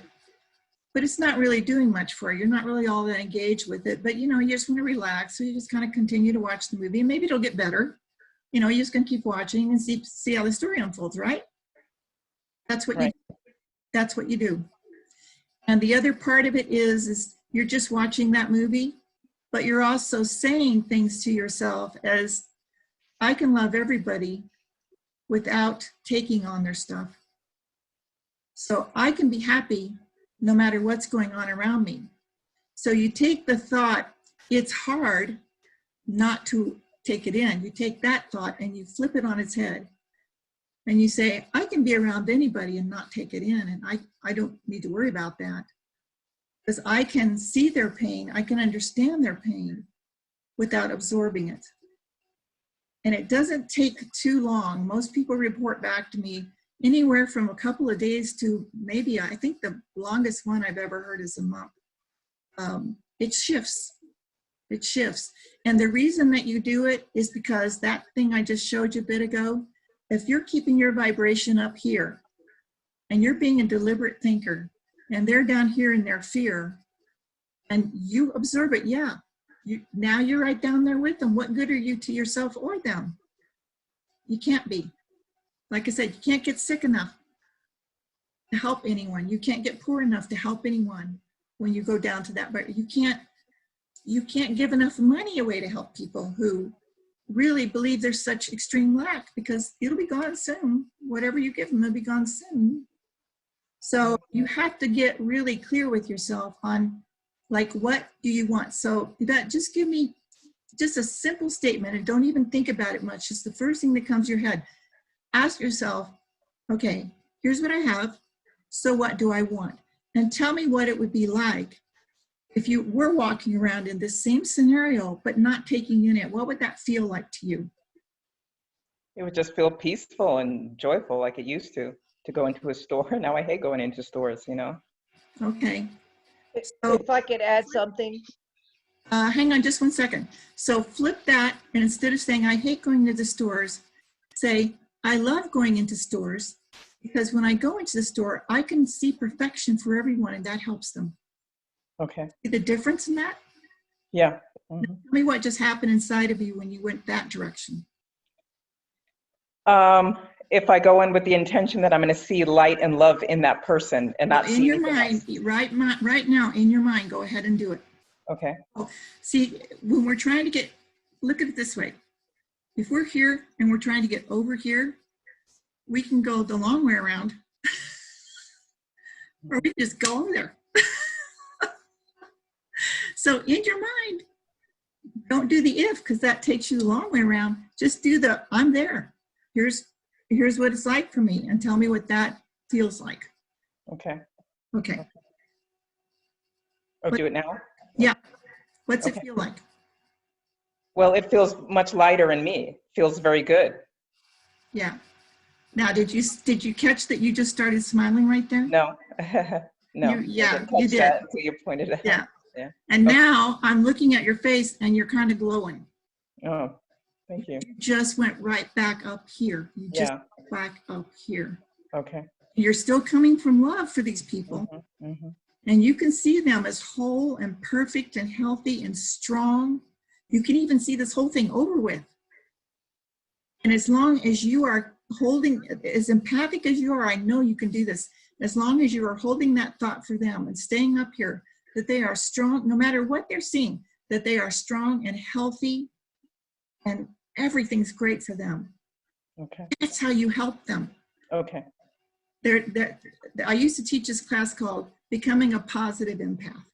but it's not really doing much for you. You're not really all that engaged with it, but you know, you just want to relax. So you just kind of continue to watch the movie, and maybe it'll get better. You know, you're just going to keep watching and see how the story unfolds, right? That's what that's what you do. And the other part of it is you're just watching that movie, but you're also saying things to yourself as, I can love everybody without taking on their stuff. So I can be happy no matter what's going on around me. So you take the thought, it's hard not to take it in. You take that thought and you flip it on its head. And you say, I can be around anybody and not take it in. And I don't need to worry about that. Because I can see their pain. I can understand their pain without absorbing it. And it doesn't take too long. Most people report back to me anywhere from a couple of days to maybe, I think the longest one I've ever heard is a month. It shifts. It shifts. And the reason that you do it is because that thing I just showed you a bit ago, if you're keeping your vibration up here and you're being a deliberate thinker and they're down here in their fear and you observe it, yeah. Now you're right down there with them. What good are you to yourself or them? You can't be. Like I said, you can't get sick enough to help anyone. You can't get poor enough to help anyone when you go down to that. But you can't give enough money away to help people who really believe there's such extreme lack, because it'll be gone soon. Whatever you give them, it'll be gone soon. So you have to get really clear with yourself on, like, what do you want? So that, just give me just a simple statement and don't even think about it much. Just the first thing that comes to your head. Ask yourself, okay, here's what I have. So what do I want? And tell me what it would be like if you were walking around in this same scenario, but not taking in it. What would that feel like to you? It would just feel peaceful and joyful like it used to go into a store. Now I hate going into stores, you know? Okay. So, If I could add something. hang on just one second. So flip that, and instead of saying, I hate going to the stores, say, I love going into stores, because when I go into the store, I can see perfection for everyone, and that helps them. Okay. See the difference in that? Yeah. Tell me what just happened inside of you when you went that direction. If I go in with the intention that I'm going to see light and love in that person and not in see your anything mind, else. right now, in your mind, go ahead and do it. Okay. See, when we're trying to look at it this way. If we're here and we're trying to get over here, we can go the long way around, or we just go over there. So in your mind, don't do the if, because that takes you the long way around. Just do the I'm there. Here's what it's like for me, and tell me what that feels like. Okay. Okay. Oh, do it now? Yeah. What's Okay. it feel like? Well, it feels much lighter in me. It feels very good. Yeah. Now, did you catch that you just started smiling right there? No. No. Yeah, I you didn't catch did. that until you pointed it out. Yeah. Yeah. And Okay. now I'm looking at your face and you're kind of glowing. Oh, thank you. You just went right back up here. You just Yeah. went back up here. Okay. You're still coming from love for these people. Mm-hmm. Mm-hmm. And you can see them as whole and perfect and healthy and strong. You can even see this whole thing over with. And as long as you are holding, as empathic as you are, I know you can do this. As long as you are holding that thought for them and staying up here, that they are strong, no matter what they're seeing, that they are strong and healthy and everything's great for them. Okay. That's how you help them. Okay. I used to teach this class called Becoming a Positive Empath.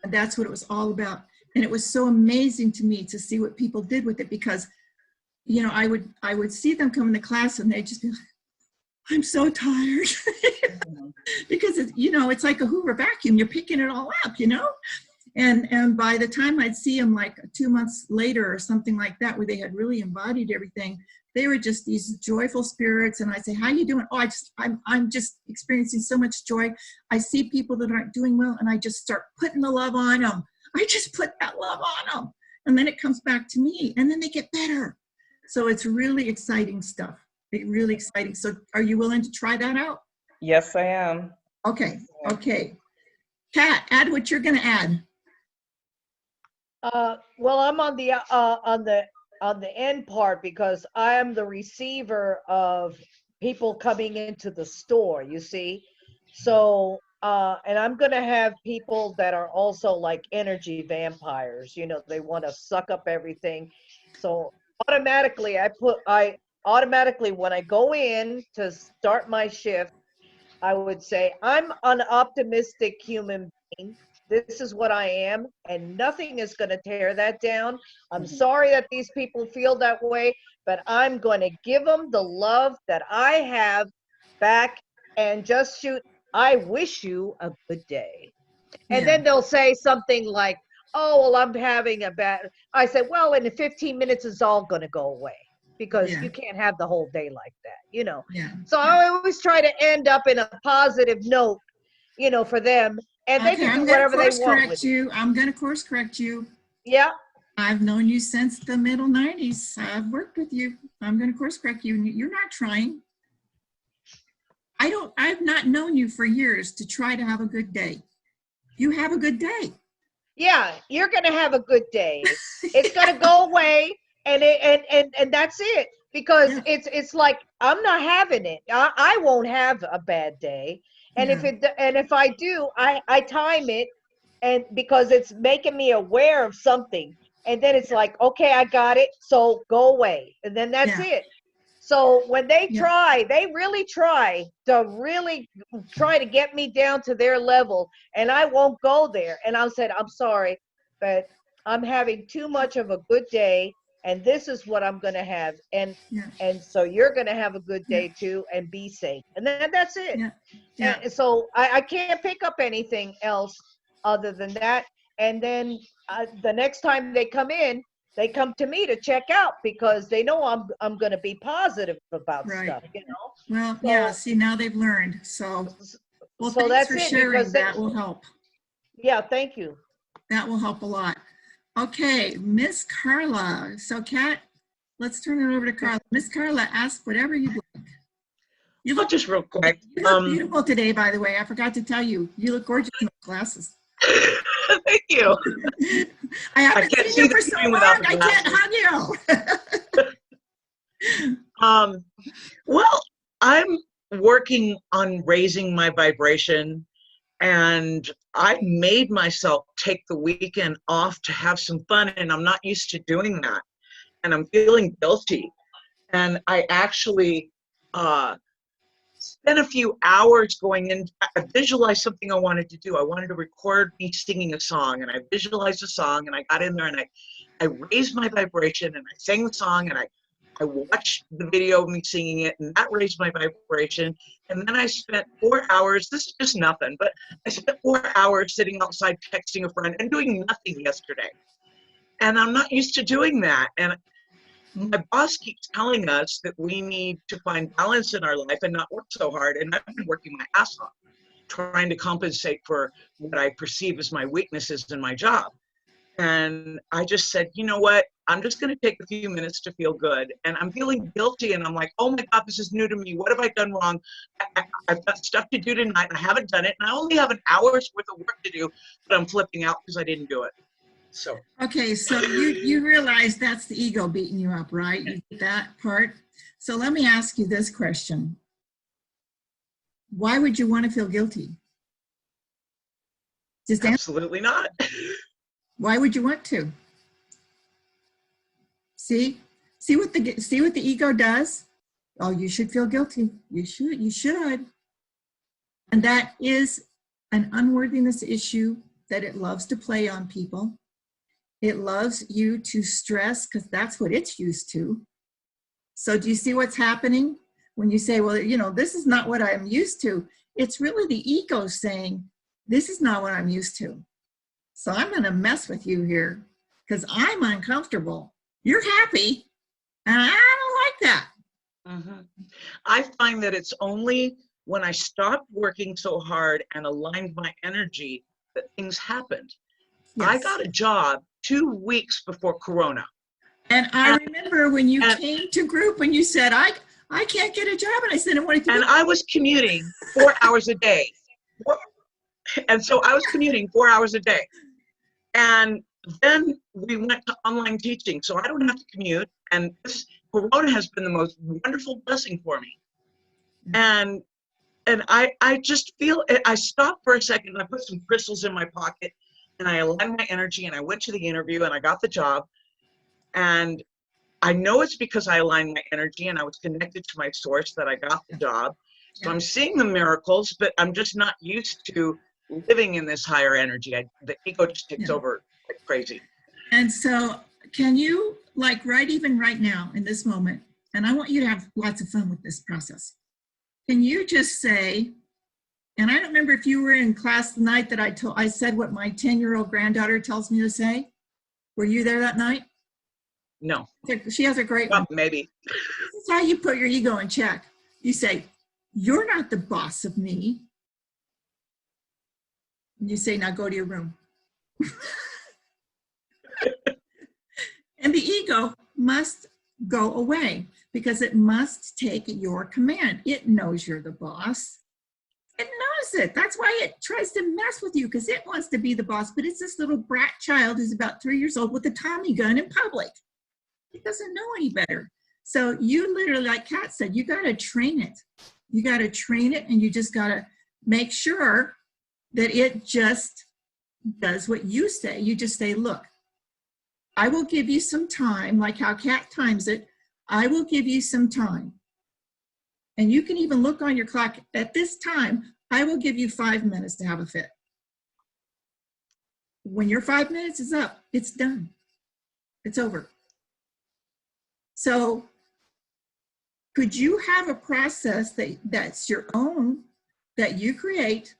And that's what it was all about. And it was so amazing to me to see what people did with it, because you know, I would see them come into class and they'd just be like, I'm so tired. Because it's, you know, it's like a Hoover vacuum. You're picking it all up, you know? And by the time I'd see them like 2 months later or something like that, where they had really embodied everything, they were just these joyful spirits. And I say, how you doing? Oh, I'm just experiencing so much joy. I see people that aren't doing well and I just start putting the love on them. I just put that love on them. And then it comes back to me and then they get better. So it's really exciting stuff. Really exciting. So are you willing to try that out? Yes, I am. Okay. Okay. Kat, add what you're going to add. Well, I'm on the end part because I am the receiver of people coming into the store, you see. So, and I'm going to have people that are also like energy vampires, you know, they want to suck up everything. So automatically automatically when I go in to start my shift, I would say I'm an optimistic human being. This is what I am, and nothing is going to tear that down. I'm sorry that these people feel that way, but I'm going to give them the love that I have back and just shoot. I wish you a good day. And Yeah. then they'll say something like, oh, well, I'm having a bad. I said, well, in 15 minutes, it's all going to go away because Yeah. you can't have the whole day like that, you know. Yeah. So I always try to end up in a positive note, you know, for them, and they Okay, can do I'm going to whatever they course want correct with it. you. I'm going to course correct you. Yeah. I've known you since the middle 90s. I've worked with you. I'm going to course correct you. You're not trying. I've not known you for years to try to have a good day. You have a good day. Yeah, you're gonna have a good day. It's gonna go away, and that's it. Because Yeah. it's like I'm not having it. I won't have a bad day, and Yeah. if I do, I time it, and because it's making me aware of something, and then it's like, okay, I got it, so go away, and then that's Yeah. it. So when Yeah. they really try to get me down to their level, and I won't go there. And I'll say, I'm sorry, but I'm having too much of a good day, and this is what I'm gonna have. Yeah. And so you're gonna have a good Yeah. day too, and be safe. And then that's it. Yeah. Yeah. And so I can't pick up anything else other than that. And then the next time they come in, they come to me to check out because they know I'm going to be positive about Right. stuff, you know. Well, So, yeah, see, now they've learned. So, well, so thanks that's for it sharing. because they, That will help. yeah, thank you. That will help a lot. Okay, Miss Carla. So, Kat, let's turn it over to Carla. Miss Carla, ask whatever you'd like. You Well, look, just real quick. you look beautiful today, by the way. I forgot to tell you. You look gorgeous in those glasses. Thank you. I haven't can't seen see you the for so screen long. without the I can't hug you. Well, I'm working on raising my vibration, and I made myself take the weekend off to have some fun, and I'm not used to doing that, and I'm feeling guilty. And I actually spent a few hours going in. I visualized something I wanted to do. I wanted to record me singing a song, and I visualized a song, and I got in there and I raised my vibration, and I sang the song, and I watched the video of me singing it, and that raised my vibration. And then I spent 4 hours, this is just nothing, but I spent 4 hours sitting outside texting a friend and doing nothing yesterday. And I'm not used to doing that. And my boss keeps telling us that we need to find balance in our life and not work so hard. And I've been working my ass off, trying to compensate for what I perceive as my weaknesses in my job. And I just said, you know what? I'm just going to take a few minutes to feel good. And I'm feeling guilty. And I'm like, oh my God, this is new to me. What have I done wrong? I've got stuff to do tonight. And I haven't done it. And I only have an hour's worth of work to do, but I'm flipping out because I didn't do it. So. Okay, so you realize that's the ego beating you up, right? You get that part. So let me ask you this question. Why would you want to feel guilty? Just answer. Absolutely not. Why would you want to? See what the ego does? Oh, you should feel guilty. You should. And that is an unworthiness issue that it loves to play on people. It loves you to stress because that's what it's used to. So do you see what's happening when you say, well, you know, this is not what I'm used to? It's really the ego saying, this is not what I'm used to. So I'm going to mess with you here because I'm uncomfortable. You're happy, and I don't like that. Mhm. I find that it's only when I stopped working so hard and aligned my energy that things happened. I Yes. got a job 2 weeks before Corona. And I And, remember when you and, came to group and you said, I can't get a job. And I said, what do you and do? I was commuting 4 hours a day. And so I was commuting 4 hours a day. And then we went to online teaching. So I don't have to commute. And this Corona has been the most wonderful blessing for me. And I just feel, I stopped for a second and I put some crystals in my pocket and I aligned my energy and I went to the interview and I got the job. And I know it's because I aligned my energy and I was connected to my source that I got the job. So I'm seeing the miracles, but I'm just not used to living in this higher energy. The ego just takes over like crazy. And so can you, like even right now in this moment, and I want you to have lots of fun with this process. Can you just say, and I don't remember if you were in class the night that I said what my 10-year-old granddaughter tells me to say. Were you there that night? No. She has a great Well, one. maybe. This is how you put your ego in check. You say, you're not the boss of me. And you say, now go to your room. And the ego must go away because it must take your command. It knows you're the boss. It knows it. That's why it tries to mess with you because it wants to be the boss. But it's this little brat child who's about 3 years old with a Tommy gun in public. It doesn't know any better. So you literally, like Kat said, you got to train it. You got to train it, and you just got to make sure that it just does what you say. You just say, look, I will give you some time, like how Kat times it. I will give you some time. And you can even look on your clock at this time. I will give you 5 minutes to have a fit. When your 5 minutes is up, it's done. It's over. So could you have a process that's your own, that you create,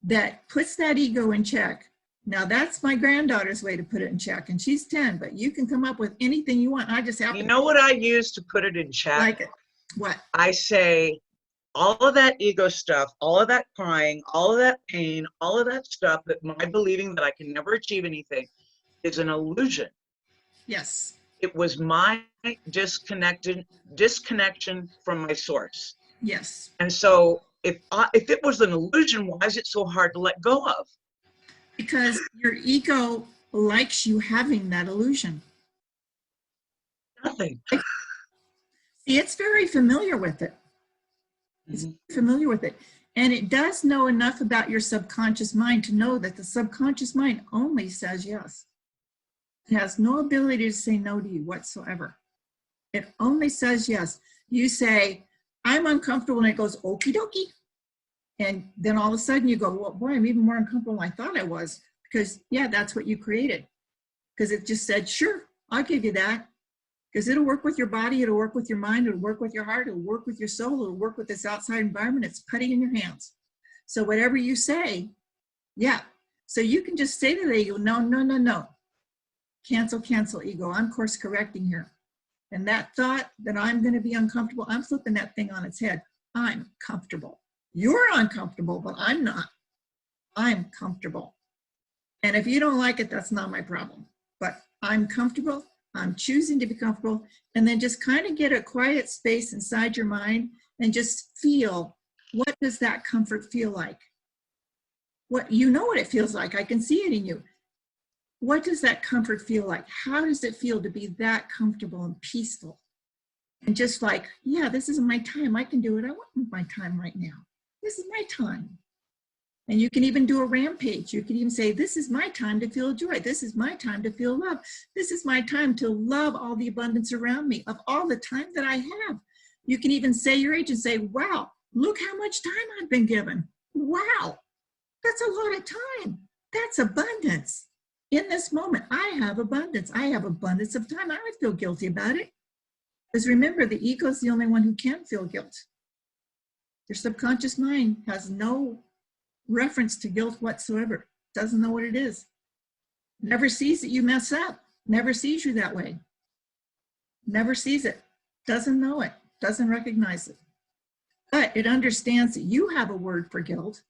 that puts that ego in check? Now that's my granddaughter's way to put it in check, and she's 10, but you can come up with anything you want. I just have You know what I use to put it in check? like it. What? I say, all of that ego stuff, all of that crying, all of that pain, all of that stuff, that my believing that I can never achieve anything is an illusion. Yes. It was my disconnection from my source. Yes. And so if it was an illusion, why is it so hard to let go of? Because your ego likes you having that illusion. Nothing. See, it's very familiar with it. It's familiar with it. And it does know enough about your subconscious mind to know that the subconscious mind only says yes. It has no ability to say no to you whatsoever. It only says yes. You say, I'm uncomfortable, and it goes, okie dokie. And then all of a sudden you go, well, boy, I'm even more uncomfortable than I thought I was. Because, yeah, that's what you created. Because it just said, sure, I'll give you that. Because it'll work with your body, it'll work with your mind, it'll work with your heart, it'll work with your soul, it'll work with this outside environment. It's putty in your hands. So whatever you say, yeah. So you can just say to the ego, no, no, no, no. Cancel, cancel, ego. I'm course correcting here. And that thought that I'm going to be uncomfortable, I'm flipping that thing on its head. I'm comfortable. You're uncomfortable, but I'm not. I'm comfortable. And if you don't like it, that's not my problem. But I'm comfortable. I'm choosing to be comfortable. And then just kind of get a quiet space inside your mind and just feel, what does that comfort feel like? What, you know what it feels like. I can see it in you. What does that comfort feel like? How does it feel to be that comfortable and peaceful? And just like, yeah, this is my time. I can do it. I want my time right now. This is my time. And you can even do a rampage. You can even say, this is my time to feel joy. This is my time to feel love. This is my time to love all the abundance around me of all the time that I have. You can even say your age and say, wow, look how much time I've been given. Wow, that's a lot of time. That's abundance. In this moment, I have abundance. I have abundance of time. I don't feel guilty about it. Because remember, the ego is the only one who can feel guilt. Your subconscious mind has no reference to guilt whatsoever. Doesn't know what it is. Never sees that you mess up. Never sees you that way. Never sees it. Doesn't know it. Doesn't recognize it. But it understands that you have a word for guilt.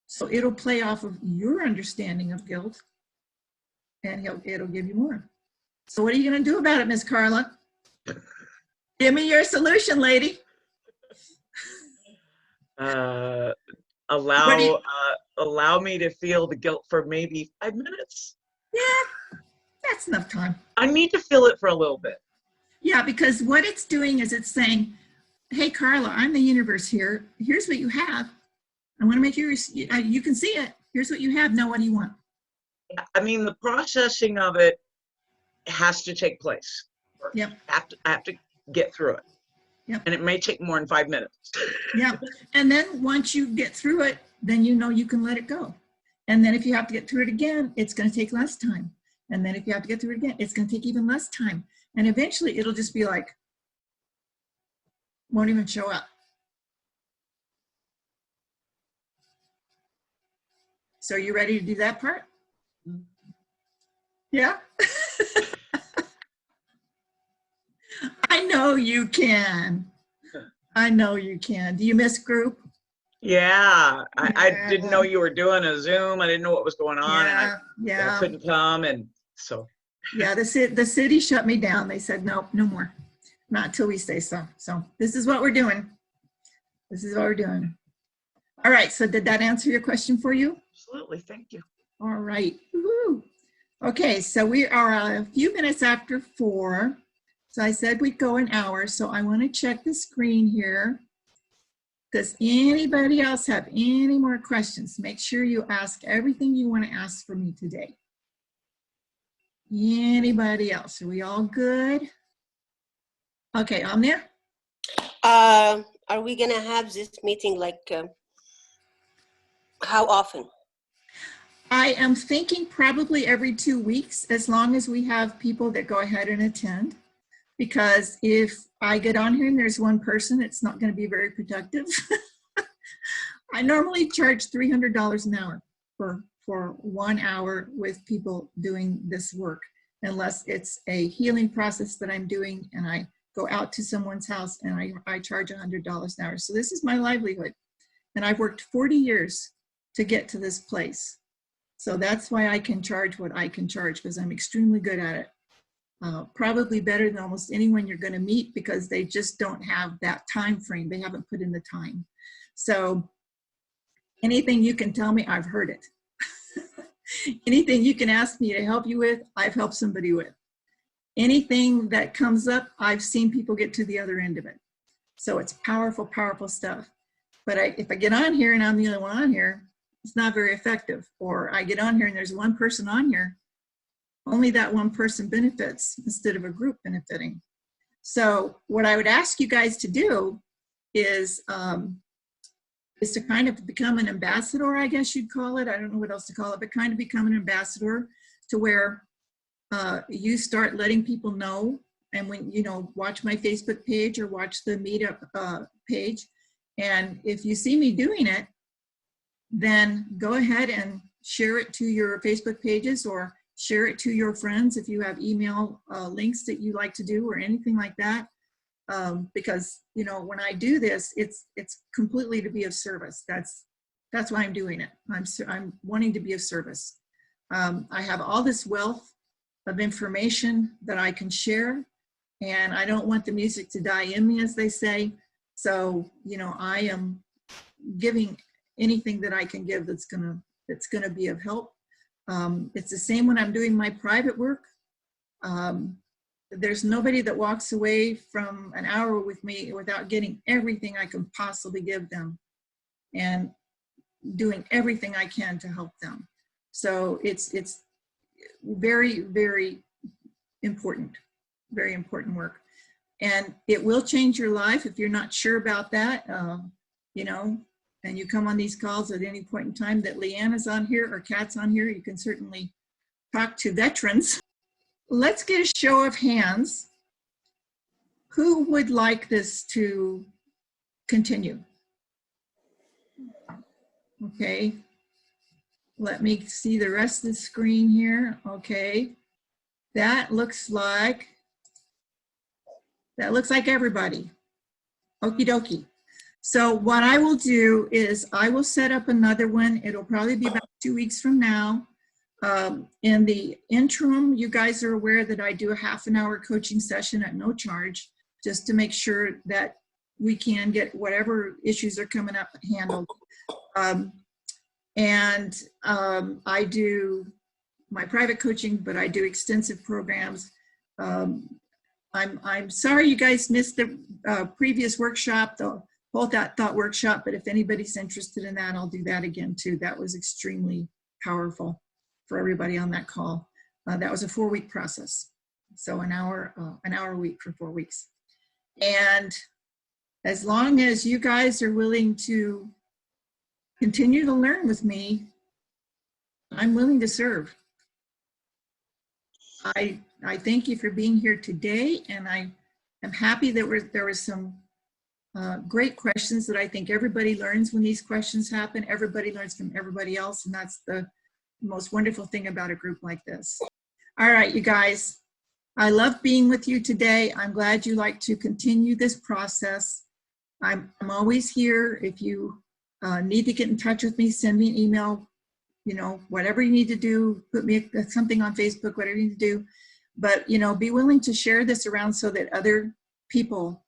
So it'll play off of your understanding of guilt, and it'll give you more. So what are you going to do about it, Miss Carla? Give me your solution, lady. Allow me to feel the guilt for maybe 5 minutes. Yeah, that's enough time. I need to feel it for a little bit. Yeah, because what it's doing is it's saying, hey, Carla, I'm the universe here. Here's what you have. I want to make you can see it. Here's what you have. Now, what do you want? I mean, the processing of it has to take place. Yep. I have to get through it. Yep. And it may take more than 5 minutes. Yeah. And then once you get through it, then you know you can let it go. And then if you have to get through it again, it's going to take less time. And then if you have to get through it again, it's going to take even less time. And eventually it'll just be like, won't even show up. So are you ready to do that part? Yeah? I know you can. I know you can. Do you miss group? Yeah. I didn't know you were doing a Zoom. I didn't know what was going on. Yeah, and I couldn't come. And so. Yeah, the city shut me down. They said, nope, no more. Not till we say so. So this is what we're doing. This is what we're doing. All right. So did that answer your question for you? Absolutely. Thank you. All right. Woo-hoo. Okay. So we are a few minutes after 4. So I said we'd go an hour. So I want to check the screen here. Does anybody else have any more questions? Make sure you ask everything you want to ask for me today. Anybody else? Are we all good? Okay, Omnia? Are we gonna have this meeting like how often? I am thinking probably every 2 weeks, as long as we have people that go ahead and attend. Because if I get on here and there's one person, it's not going to be very productive. I normally charge $300 an hour for 1 hour with people doing this work, unless it's a healing process that I'm doing and I go out to someone's house and I charge $100 an hour. So this is my livelihood. And I've worked 40 years to get to this place. So that's why I can charge what I can charge, because I'm extremely good at it. Probably better than almost anyone you're going to meet, because they just don't have that time frame. They haven't put in the time. So anything you can tell me, I've heard it. Anything you can ask me to help you with, I've helped somebody with. Anything that comes up, I've seen people get to the other end of it. So it's powerful, powerful stuff. But if I get on here and I'm the only one on here, it's not very effective. Or I get on here and there's one person on here, only that one person benefits instead of a group benefiting. So what I would ask you guys to do is to kind of become an ambassador, I guess you'd call it. I don't know what else to call it, but kind of become an ambassador to where you start letting people know. And when, watch my Facebook page or watch the meetup page. And if you see me doing it, then go ahead and share it to your Facebook pages or share it to your friends if you have email links that you like to do or anything like that. Because, when I do this, it's completely to be of service. That's why I'm doing it. I'm wanting to be of service. I have all this wealth of information that I can share, and I don't want the music to die in me, as they say. So, I am giving anything that I can give that's gonna be of help. It's the same when I'm doing my private work. There's nobody that walks away from an hour with me without getting everything I can possibly give them and doing everything I can to help them. So it's very, very important work. And it will change your life if you're not sure about that, and you come on these calls at any point in time that Leanne is on here or Kat's on here, you can certainly talk to veterans. Let's get a show of hands. who would like this to continue? Okay. Let me see the rest of the screen here. Okay. That looks like everybody. Okie dokie. So what I will do is I will set up another one. It'll probably be about 2 weeks from now. In the interim, you guys are aware that I do a half-an-hour coaching session at no charge, just to make sure that we can get whatever issues are coming up handled. I do my private coaching, but I do extensive programs. I'm sorry you guys missed the previous workshop, the whole thought workshop, but if anybody's interested in that, I'll do that again too. That was extremely powerful for everybody on that call. That was a 4-week process. So an hour a week for 4 weeks. And as long as you guys are willing to continue to learn with me, I'm willing to serve. I thank you for being here today, and I am happy that there was some great questions that I think everybody learns when these questions happen. Everybody learns from everybody else, and that's the most wonderful thing about a group like this. All right, you guys, I love being with you today. I'm glad you like to continue this process. I'm always here. If you need to get in touch with me, send me an email, you know, whatever you need to do, put me something on Facebook, whatever you need to do. But, you know, be willing to share this around so that other people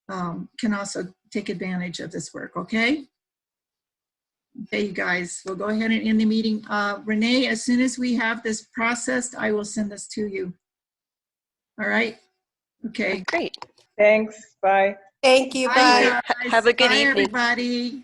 can also take advantage of this work, okay? Okay, you guys, we'll go ahead and end the meeting. Renee, as soon as we have this processed, I will send this to you. All right? Okay. Great. Thanks. Bye. Thank you. Bye. Bye, guys. Have a good Bye, evening. everybody.